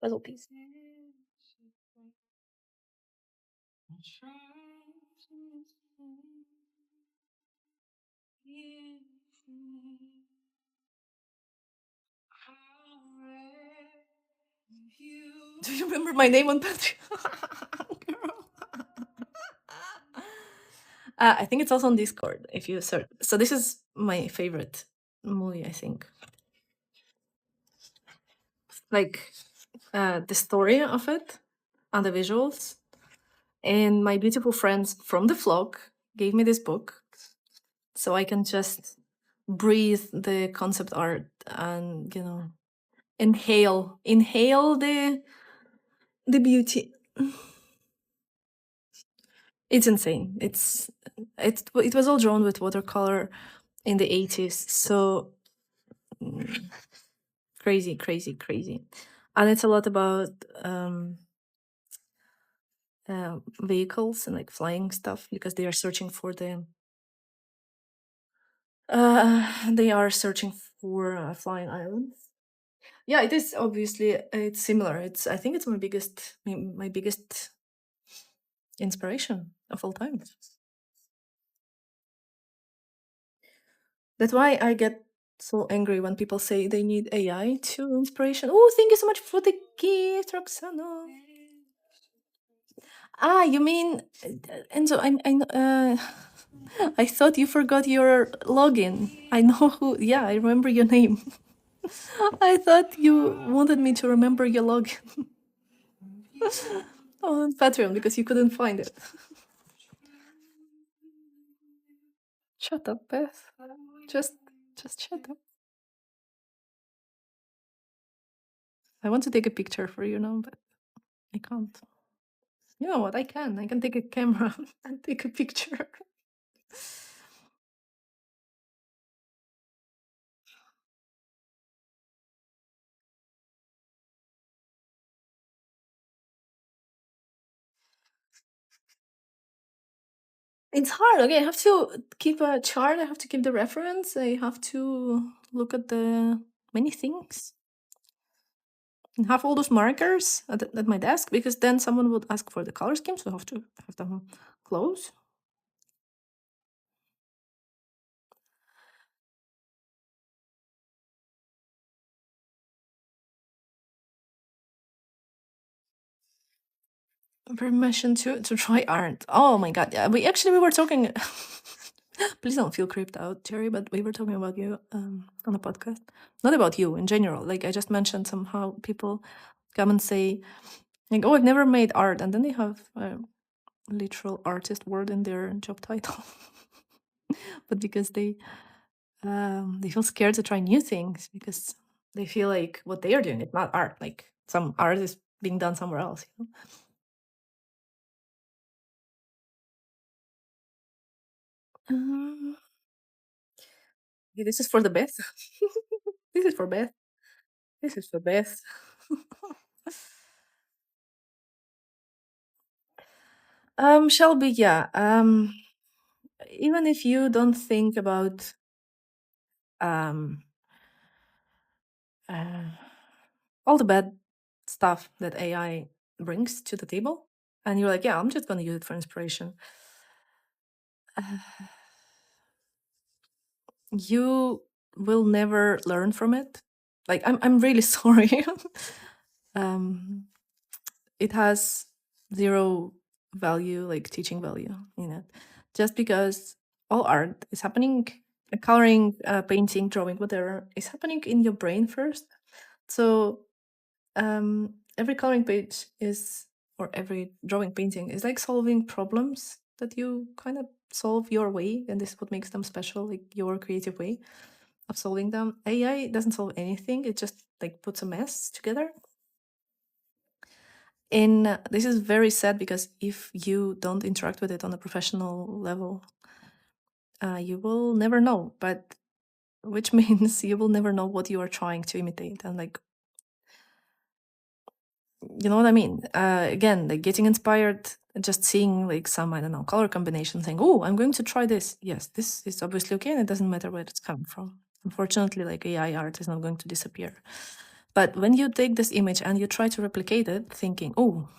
puzzle piece. Do you remember my name on Patreon? Girl. I think it's also on Discord if you search. So this is my favorite movie, I think. Like the story of it and the visuals. And my beautiful friends from the flock gave me this book so I can just breathe the concept art and inhale the beauty. It's insane. It was all drawn with watercolor in the 80s, so crazy, crazy, crazy. And it's a lot about vehicles and like flying stuff because they are searching for flying islands. Yeah, it is obviously it's similar. I think it's my biggest inspiration of all time. That's why I get so angry when people say they need AI to inspiration. Oh, thank you so much for the gift, Roxana. Ah, you mean Enzo? I thought you forgot your login. I know who. Yeah, I remember your name. I thought you wanted me to remember your login on Patreon because you couldn't find it. Shut up, Beth. Just shut up. I want to take a picture for you now, but I can't. You know what? I can. I can take a camera and take a picture. It's hard. Okay, I have to keep a chart. I have to keep the reference. I have to look at the many things and have all those markers at my desk because then someone would ask for the color scheme, so I have to have them close. Permission to try art. Oh my god! Yeah, we were talking. Please don't feel creeped out, Jerry. But we were talking about you on the podcast, not about you in general. Like I just mentioned, somehow people come and say, like, "Oh, I've never made art," and then they have a literal artist word in their job title, but because they feel scared to try new things because they feel like what they are doing is not art. Like some art is being done somewhere else. You know? Um, yeah, this is for the Beth. This is for Beth. This is for Beth. Shelby, yeah. Even if you don't think about um uh, all the bad stuff that AI brings to the table, and you're like, yeah, I'm just gonna use it for inspiration. You will never learn from it. Like I'm really sorry. um, it has zero value, like teaching value in it, just because all art is happening, coloring, painting, drawing, whatever is happening in your brain first. So every coloring page is, or every drawing, painting is like solving problems that you kind of solve your way, and this is what makes them special, like your creative way of solving them. AI doesn't solve anything; it just like puts a mess together. And this is very sad because if you don't interact with it on a professional level, you will never know. But which means you will never know what you are trying to imitate, and like, you know what I mean. Again, like getting inspired just seeing like some, I don't know, color combination, saying, oh, I'm going to try this. Yes, this is obviously okay, and it doesn't matter where it's coming from. Unfortunately, like AI art is not going to disappear. But when you take this image and you try to replicate it, thinking, oh,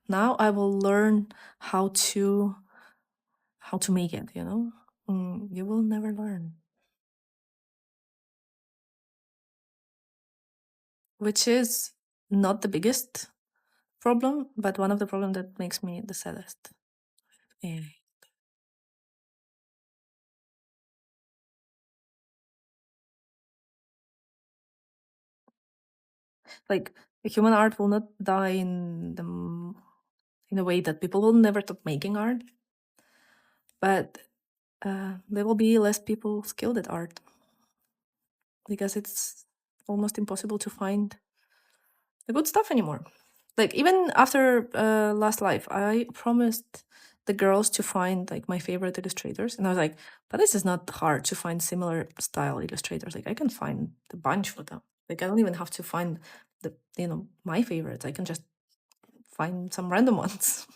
now I will learn how to make it, you will never learn. Which is not the biggest problem, but one of the problems that makes me the saddest. Yeah. Like human art will not die in a way that people will never stop making art, but there will be less people skilled at art because it's almost impossible to find the good stuff anymore. Like even after Last Life, I promised the girls to find like my favorite illustrators, and I was like, but this is not hard to find similar style illustrators. Like I can find a bunch for them. Like I don't even have to find the my favorites. I can just find some random ones.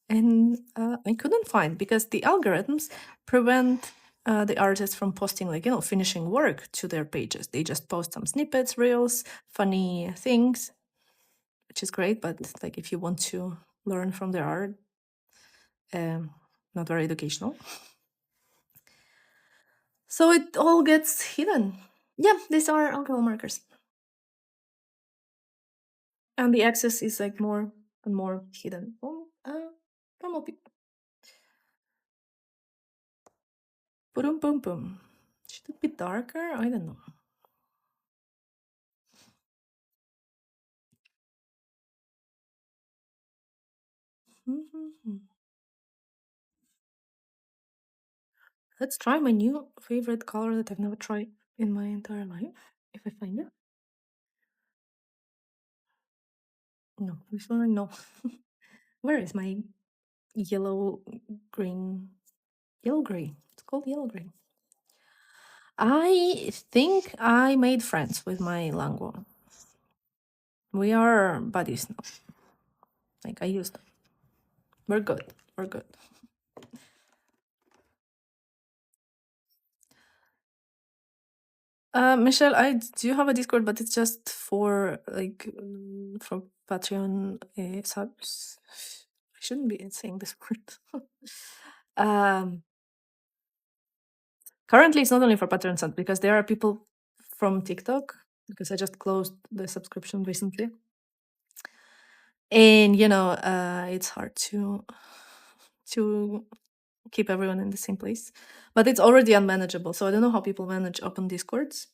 And I couldn't find because the algorithms prevent the artists from posting like finishing work to their pages. They just post some snippets, reels, funny things, which is great. But like if you want to learn from their art, um, not very educational. So it all gets hidden. Yeah, these are alcohol markers, and the access is like more and more hidden. Oh, normal people. Boom, boom, boom. Should it be darker? I don't know. Let's try my new favorite color that I've never tried in my entire life. If I find it. No, this one, no. Where is my yellow green? Yellow gray. It's called yellow gray. I think I made friends with my Languo. We are buddies now. Like I used them. We're good. We're good. Michelle, I do have a Discord, but it's just for like for Patreon subs. I shouldn't be saying this word. um, Currently, it's not only for Patreon subs because there are people from TikTok because I just closed the subscription recently, and it's hard to keep everyone in the same place. But it's already unmanageable, so I don't know how people manage open Discords.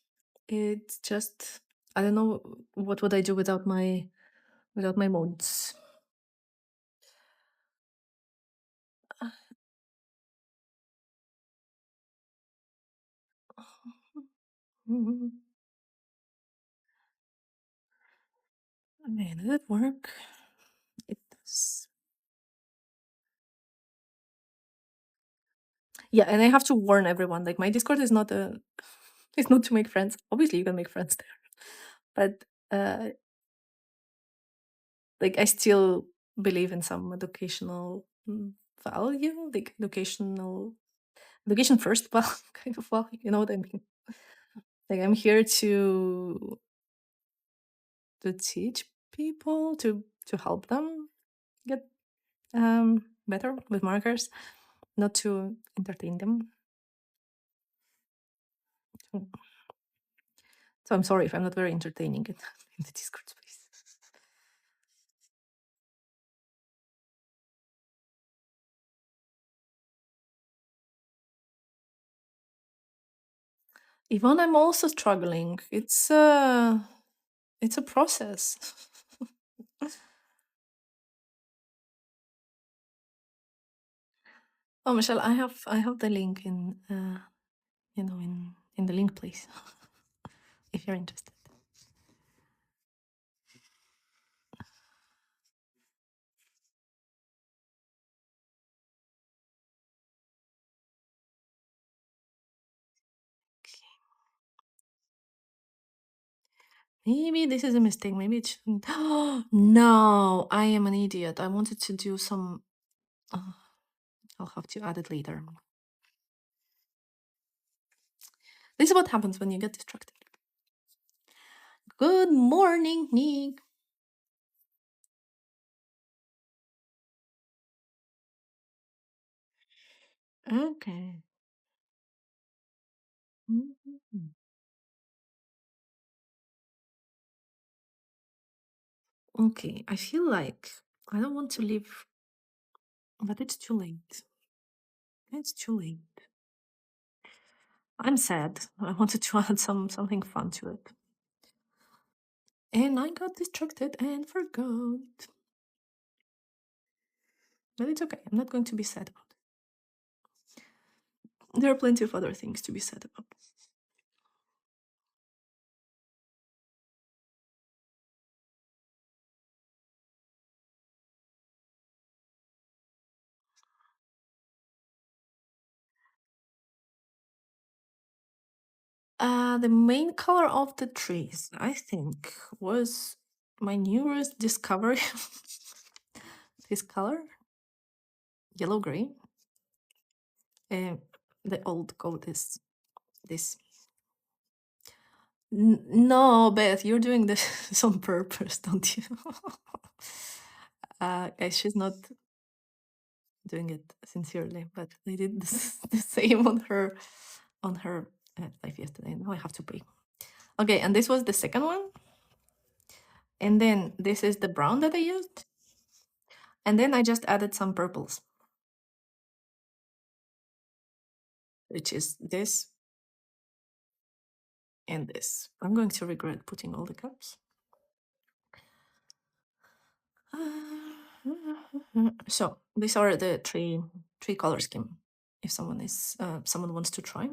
It's just I don't know what would I do without my modes. Man, did it work? It does. Yeah, and I have to warn everyone. Like my Discord is not a it's not to make friends. Obviously, you can make friends there, but like I still believe in some educational value, like education first kind of value. You know what I mean? Like I'm here to teach people to help them get better with markers, not to entertain them. So I'm sorry if I'm not very entertaining in the Discord space. Yvonne, I'm also struggling. It's a process. Oh, Michelle, I have the link in the link place if you're interested. Maybe this is a mistake. Maybe it shouldn't. No, I am an idiot. I wanted to do some I'll have to add it later. This is what happens when you get distracted. Good morning, Nick. Okay. Mhm. Okay, I feel like I don't want to leave, but it's too late. It's too late. I'm sad. I wanted to add something fun to it. And I got distracted and forgot. But it's okay. I'm not going to be sad about it. There are plenty of other things to be sad about. The main color of the trees, I think, was my newest discovery. This color, yellow gray. The old code is this. No, Beth, you're doing this on purpose, don't you? She's not doing it sincerely, but I did the same on her life yesterday. Now I have to pay. Okay, and this was the second one. And then this is the brown that I used. And then I just added some purples, which is this and this. I'm going to regret putting all the cups. So these are the three color scheme. If someone wants to try,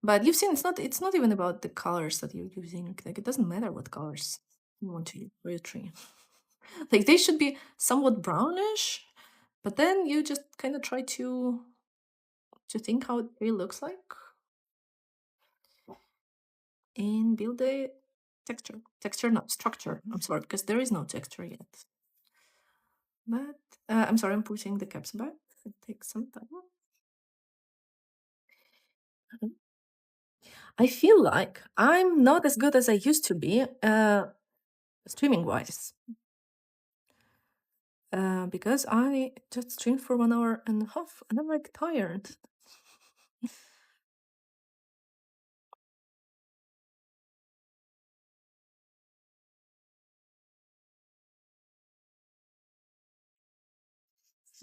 but you've seen it's not even about the colors that you're using. Like it doesn't matter what colors you want to use for your tree. Like they should be somewhat brownish, but then you just kind of try to think how it looks like and build a texture, not structure. I'm sorry, because there is no texture yet. But I'm sorry, I'm putting the caps back. It takes some time. I feel like I'm not as good as I used to be, streaming wise, because I just streamed for 1 hour and a half, and I'm like tired.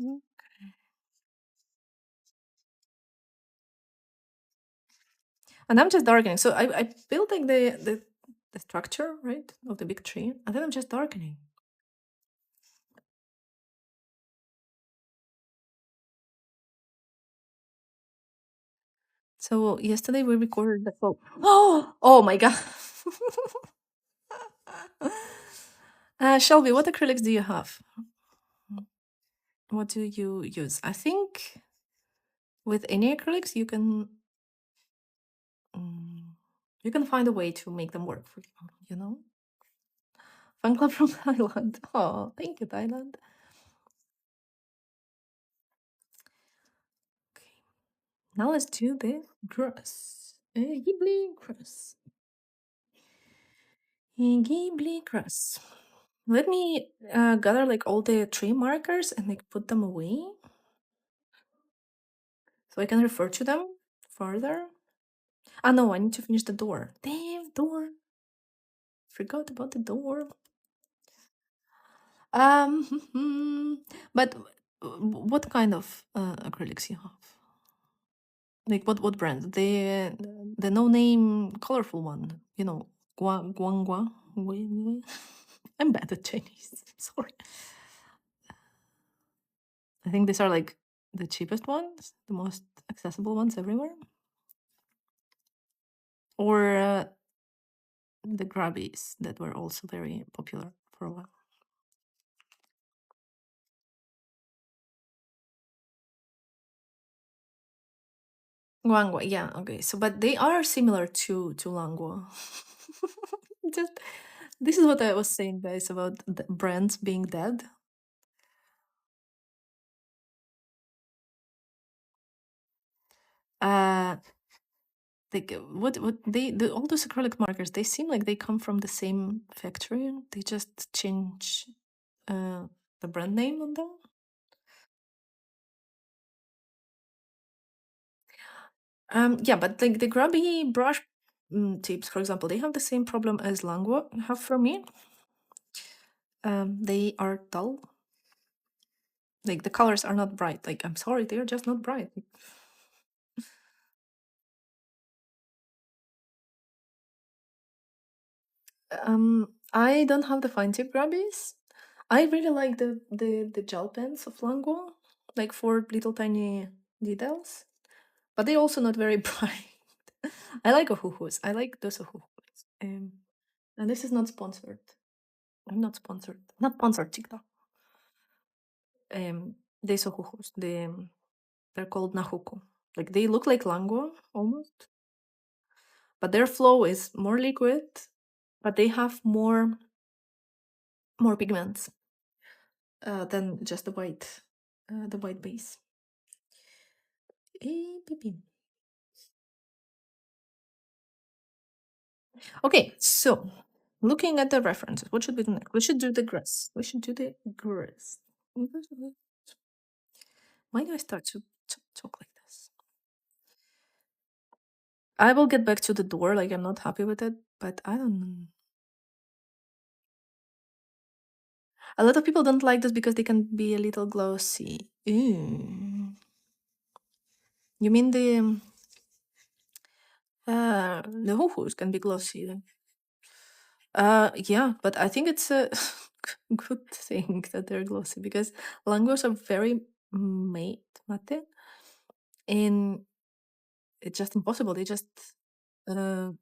Mm. And I'm just darkening. So I built like the structure, right, of the big tree, and then I'm just darkening. So yesterday we recorded the phone. Oh my god. Shelby, what acrylics do you have? What do you use? I think with any acrylics mm, you can find a way to make them work for you. You know. Fan club from Thailand. Oh, thank you, Thailand. Okay, now let's do the grass. Ghibli grass. Ghibli grass. Let me gather like all the tree markers and like put them away so I can refer to them further. Ah no, I need to finish the door. Damn door. Forgot about the door. But what kind of acrylics you have? Like what brand? The no name colorful one. You know, Guangua. I'm bad at Chinese. Sorry. I think these are like the cheapest ones, the most accessible ones everywhere. Or the grabbies that were also very popular for a while. Languo, yeah, okay. So, but they are similar to Languo. Just this is what I was saying, guys, about the brands being dead. Uh, like what all those acrylic markers, they seem like they come from the same factory. They just change the brand name on them. Yeah, but like the grubby brush tips, for example, they have the same problem as Languo have for me. They are dull. Like the colors are not bright. Like I'm sorry, they are just not bright. I don't have the fine tip grabbies. I really like the gel pens of Languo, like for little tiny details, but they're also not very bright. I like Ohuhus. I like those Ohuhus. And this is not sponsored. I'm not sponsored. Not sponsored TikTok. These Ohuhus. They're called Nahuku. Like they look like Languo almost, but their flow is more liquid, but they have more pigments than just the white base. Okay, so looking at the references, what should we do next? We should do the grass. We should do the grass. Why do I start to talk like this? I will get back to the door. Like I'm not happy with it, but I don't know. A lot of people don't like this because they can be a little glossy. Ew. You mean the Huhus can be glossy then? Yeah, but I think it's a good thing that they're glossy because languos are very mate, and it's just impossible. Uh,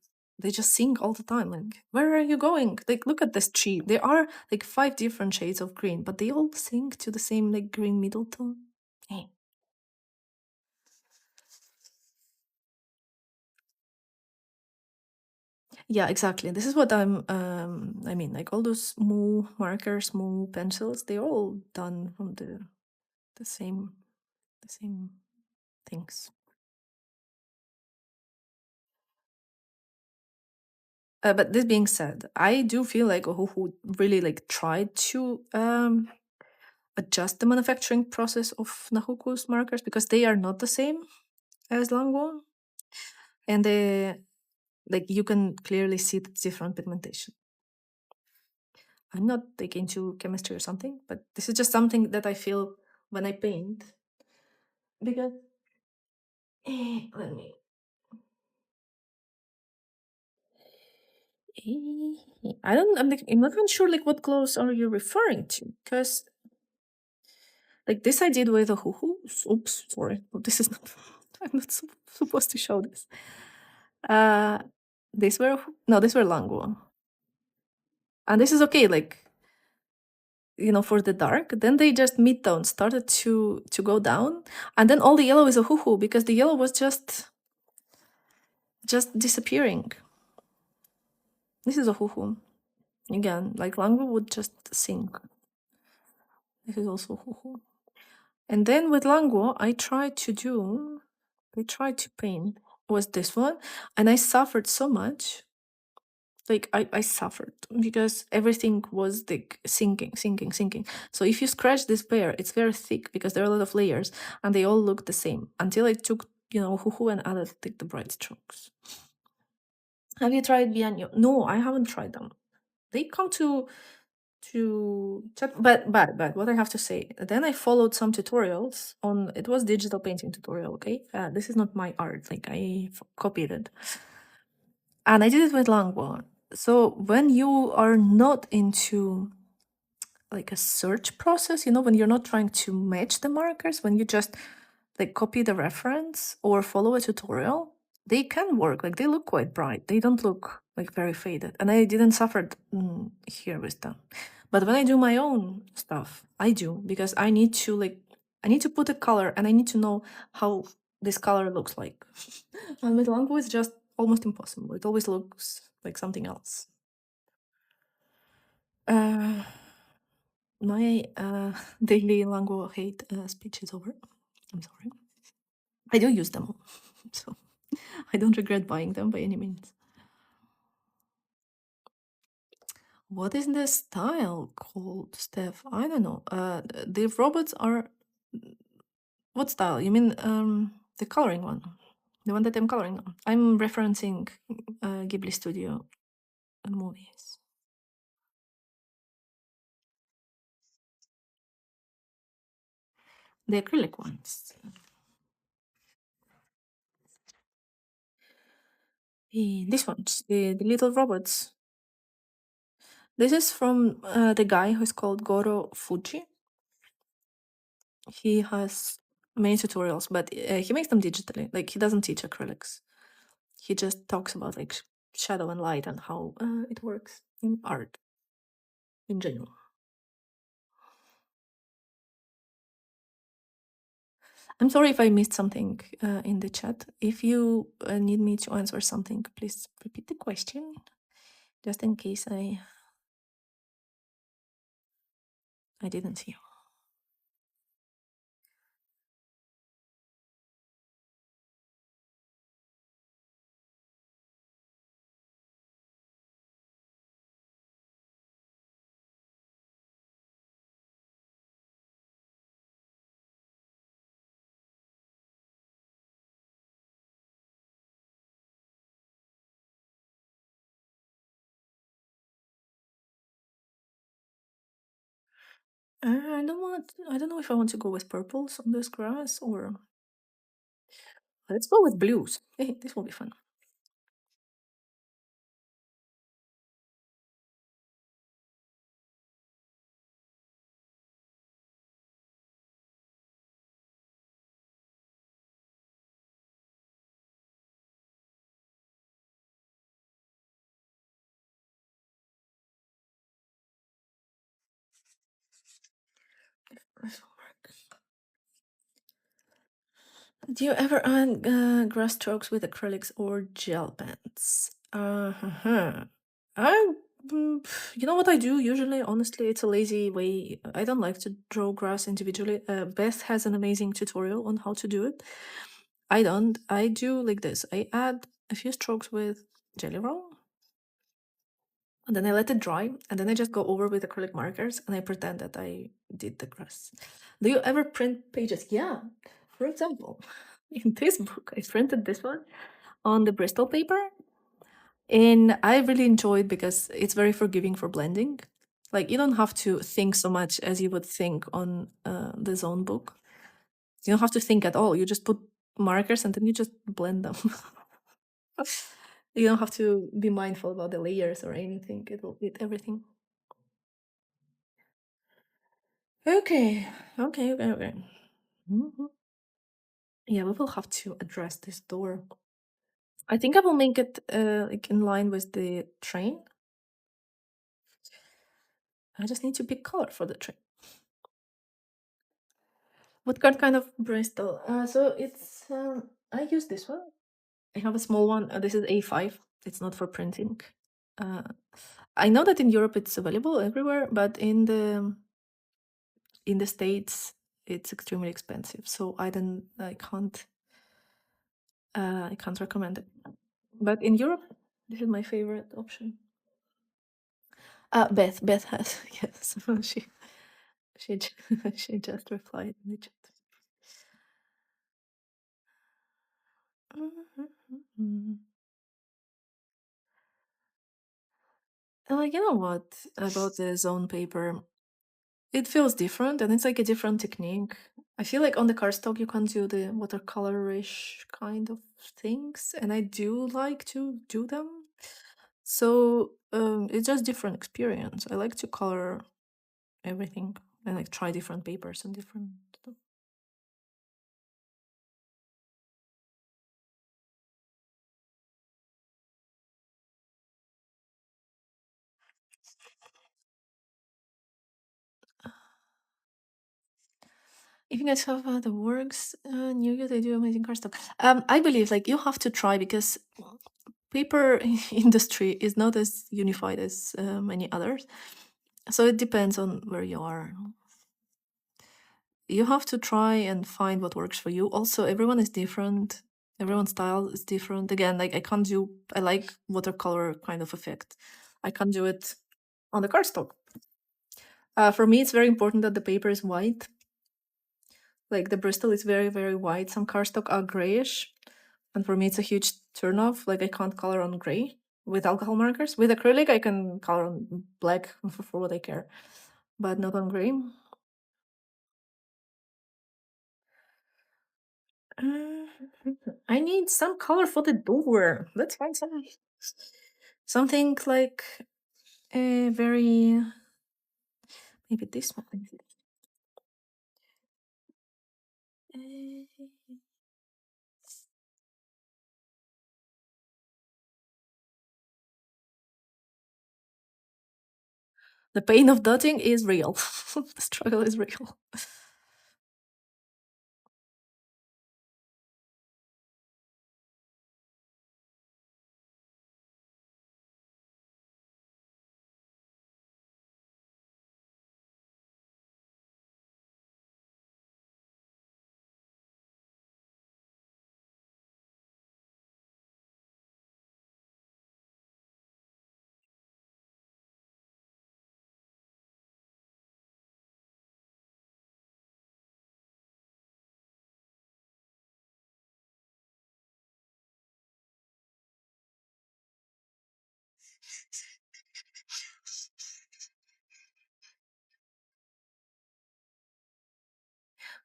they just sing all the time. Like, where are you going? Like, look at this tree. There are like 5 different shades of green, but they all sing to the same like green middle tone. Eh. Yeah, exactly. This is what I mean, like all those moo markers, moo pencils, they're all done from the same the same things. But this being said, I do feel like Ohuhu really like tried to adjust the manufacturing process of Nahuku's markers because they are not the same as Languo, and they like you can clearly see the different pigmentation. I'm not like into chemistry or something, but this is just something that I feel when I paint because let me. I don't. I'm not even sure. Like, what glows are you referring to? Because like this I did with a hoo. Oops, sorry. Oh, this is not. I'm not supposed to show this. Uh, these were no, these were Languo, and this is okay. Like for the dark. Then they just mid-tone started to go down, and then all the yellow is a hoo because the yellow was just disappearing. This is a hoo again. Like Languo would just sing. This is also hoo. And then with Languo, I tried to paint was this one, and I suffered so much. Like I suffered because everything was like sinking. So if you scratch this pair, it's very thick because there are a lot of layers and they all look the same until I took, Huhu and added like the bright strokes. Have you tried Bianyo? No, I haven't tried them. They come to chat, but what I have to say, then I followed some tutorials on it was digital painting tutorial, okay? This is not my art, like I copied it. And I did it with Languo. So when you are not into like a search process, when you're not trying to match the markers, when you just like copy the reference or follow a tutorial, they can work. Like they look quite bright. They don't look like very faded. And I didn't suffer here with them. But when I do my own stuff, I do because I need to put a color and I need to know how this color looks like. And with Languo, it's just almost impossible. It always looks like something else. My daily Languo hate speech is over. I'm sorry. I do use them. so I don't regret buying them by any means. What is the style called, Steph? I don't know. The robots are. What style? You mean the coloring one? The one that I'm coloring on? I'm referencing Ghibli Studio movies. The acrylic ones. These ones, the little robots. This is from the guy who's called Goro Fuji. He has many tutorials, but he makes them digitally. Like he doesn't teach acrylics. He just talks about like shadow and light and how it works in art in general. I'm sorry if I missed something in the chat. If you need me to answer something, please repeat the question, just in case I didn't see you. I don't want. I don't know if I want to go with purples on this grass or let's go with blues. Hey, this will be fun. This will work. Do you ever add grass strokes with acrylics or gel pens? I, you know what I do usually? Honestly, it's a lazy way. I don't like to draw grass individually. Beth has an amazing tutorial on how to do it. I don't. I do like this. I add a few strokes with Jelly Roll, and then I let it dry, and then I just go over with acrylic markers, and I pretend that I did the grass. Do you ever print pages? Yeah. For example, in this book, I printed this one on the Bristol paper, and I really enjoyed because it's very forgiving for blending. Like you don't have to think so much as you would think on the Zone book. You don't have to think at all. You just put markers and then you just blend them. You don't have to be mindful about the layers or anything. It will fit everything. Okay, okay. Mhm. Yeah, we will have to address this door. I think I will make it like in line with the train. I just need to pick color for the train. What kind of Bristol? So it's I use this one. I have a small one. This is A5. It's not for printing. Uh, I know that in Europe it's available everywhere, but in the States it's extremely expensive. So I can't recommend it. But in Europe, this is my favorite option. Beth has yes. She she just replied in the chat. You know what about the zone paper? It feels different, and it's like a different technique. I feel like on the cardstock you can do the watercolorish kind of things, and I do like to do them. So it's just different experience. I like to color everything and like try different papers and different stuff. If you guys have the works new year, they do amazing cardstock. I believe like you have to try because paper industry is not as unified as many others. So it depends on where you are. You have to try and find what works for you. Also, everyone is different. Everyone's style is different. Again, like I like watercolor kind of effect. I can't do it on the cardstock. For me, it's very important that the paper is white. Like the Bristol is very, very white. Some cardstock are grayish. And for me, it's a huge turnoff. Like I can't color on gray with alcohol markers. With acrylic, I can color on black for what I care, but not on gray. Uh, I need some color for the door. Let's find something like a very maybe this one. Uh, The pain of dotting is real. The struggle is real.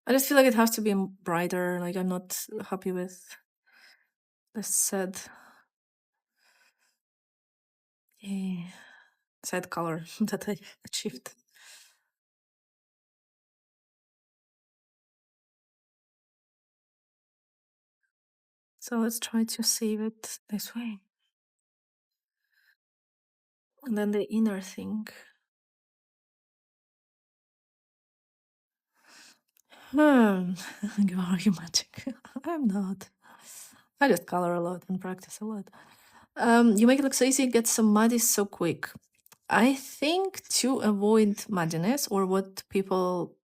I just feel like it has to be brighter. Like I'm not happy with the sad color that I achieved. So let's try to save it this way. And then the inner thing. Hmm. Are you magic? I'm not. I just color a lot and practice a lot. You make it look so easy, get so muddy so quick. I think to avoid muddiness or what people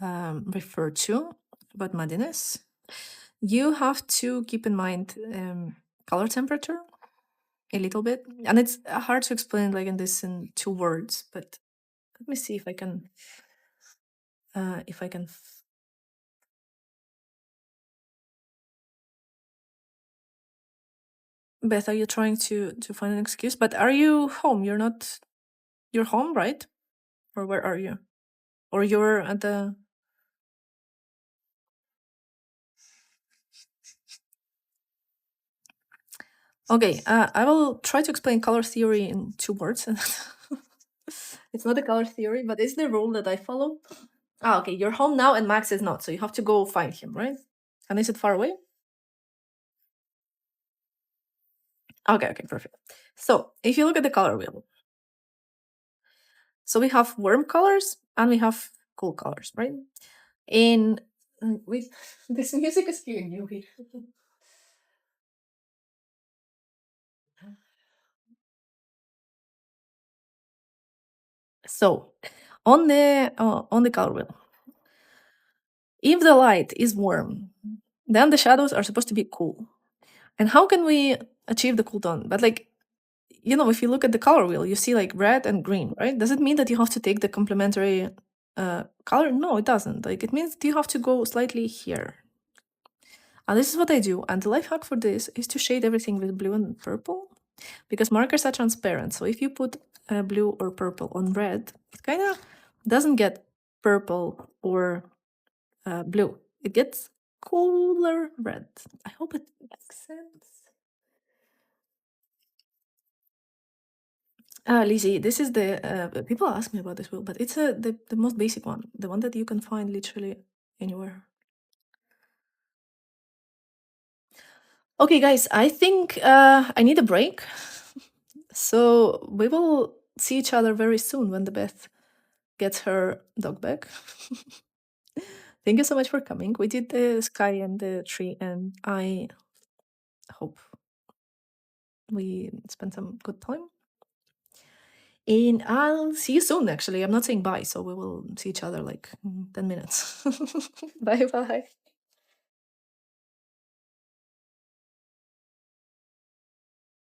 refer to about muddiness, you have to keep in mind color temperature a little bit, and it's hard to explain like in this in 2 words. But let me see if I can. If I can. Beth, are you trying to find an excuse? But are you home? You're not. You're home, right? Or where are you? Or you're at the. Okay, I will try to explain color theory in 2 words. It's not a color theory, but it's the rule that I follow. Ah, okay, you're home now and Max is not, so you have to go find him, right? And is it far away? Okay, okay, perfect. So if you look at the color wheel, so we have warm colors and we have cool colors, right? And with this music is killing you here. So on the color wheel, if the light is warm, then the shadows are supposed to be cool. And how can we achieve the cool tone? But like, if you look at the color wheel, you see like red and green, right? Does it mean that you have to take the complementary color? No, it doesn't. Like it means that you have to go slightly here. And this is what I do. And the life hack for this is to shade everything with blue and purple because markers are transparent. So if you put blue or purple on red, it kind of doesn't get purple or blue. It gets cooler red. I hope it makes sense. Lizzie, this is the people ask me about this wheel, but it's the most basic one, the one that you can find literally anywhere. Okay, guys, I think I need a break. So we will see each other very soon when the Beth gets her dog back. Thank you so much for coming. We did the sky and the tree, and I hope we spent some good time. And I'll see you soon, actually. I'm not saying bye, so we will see each other like in 10 minutes. Bye bye.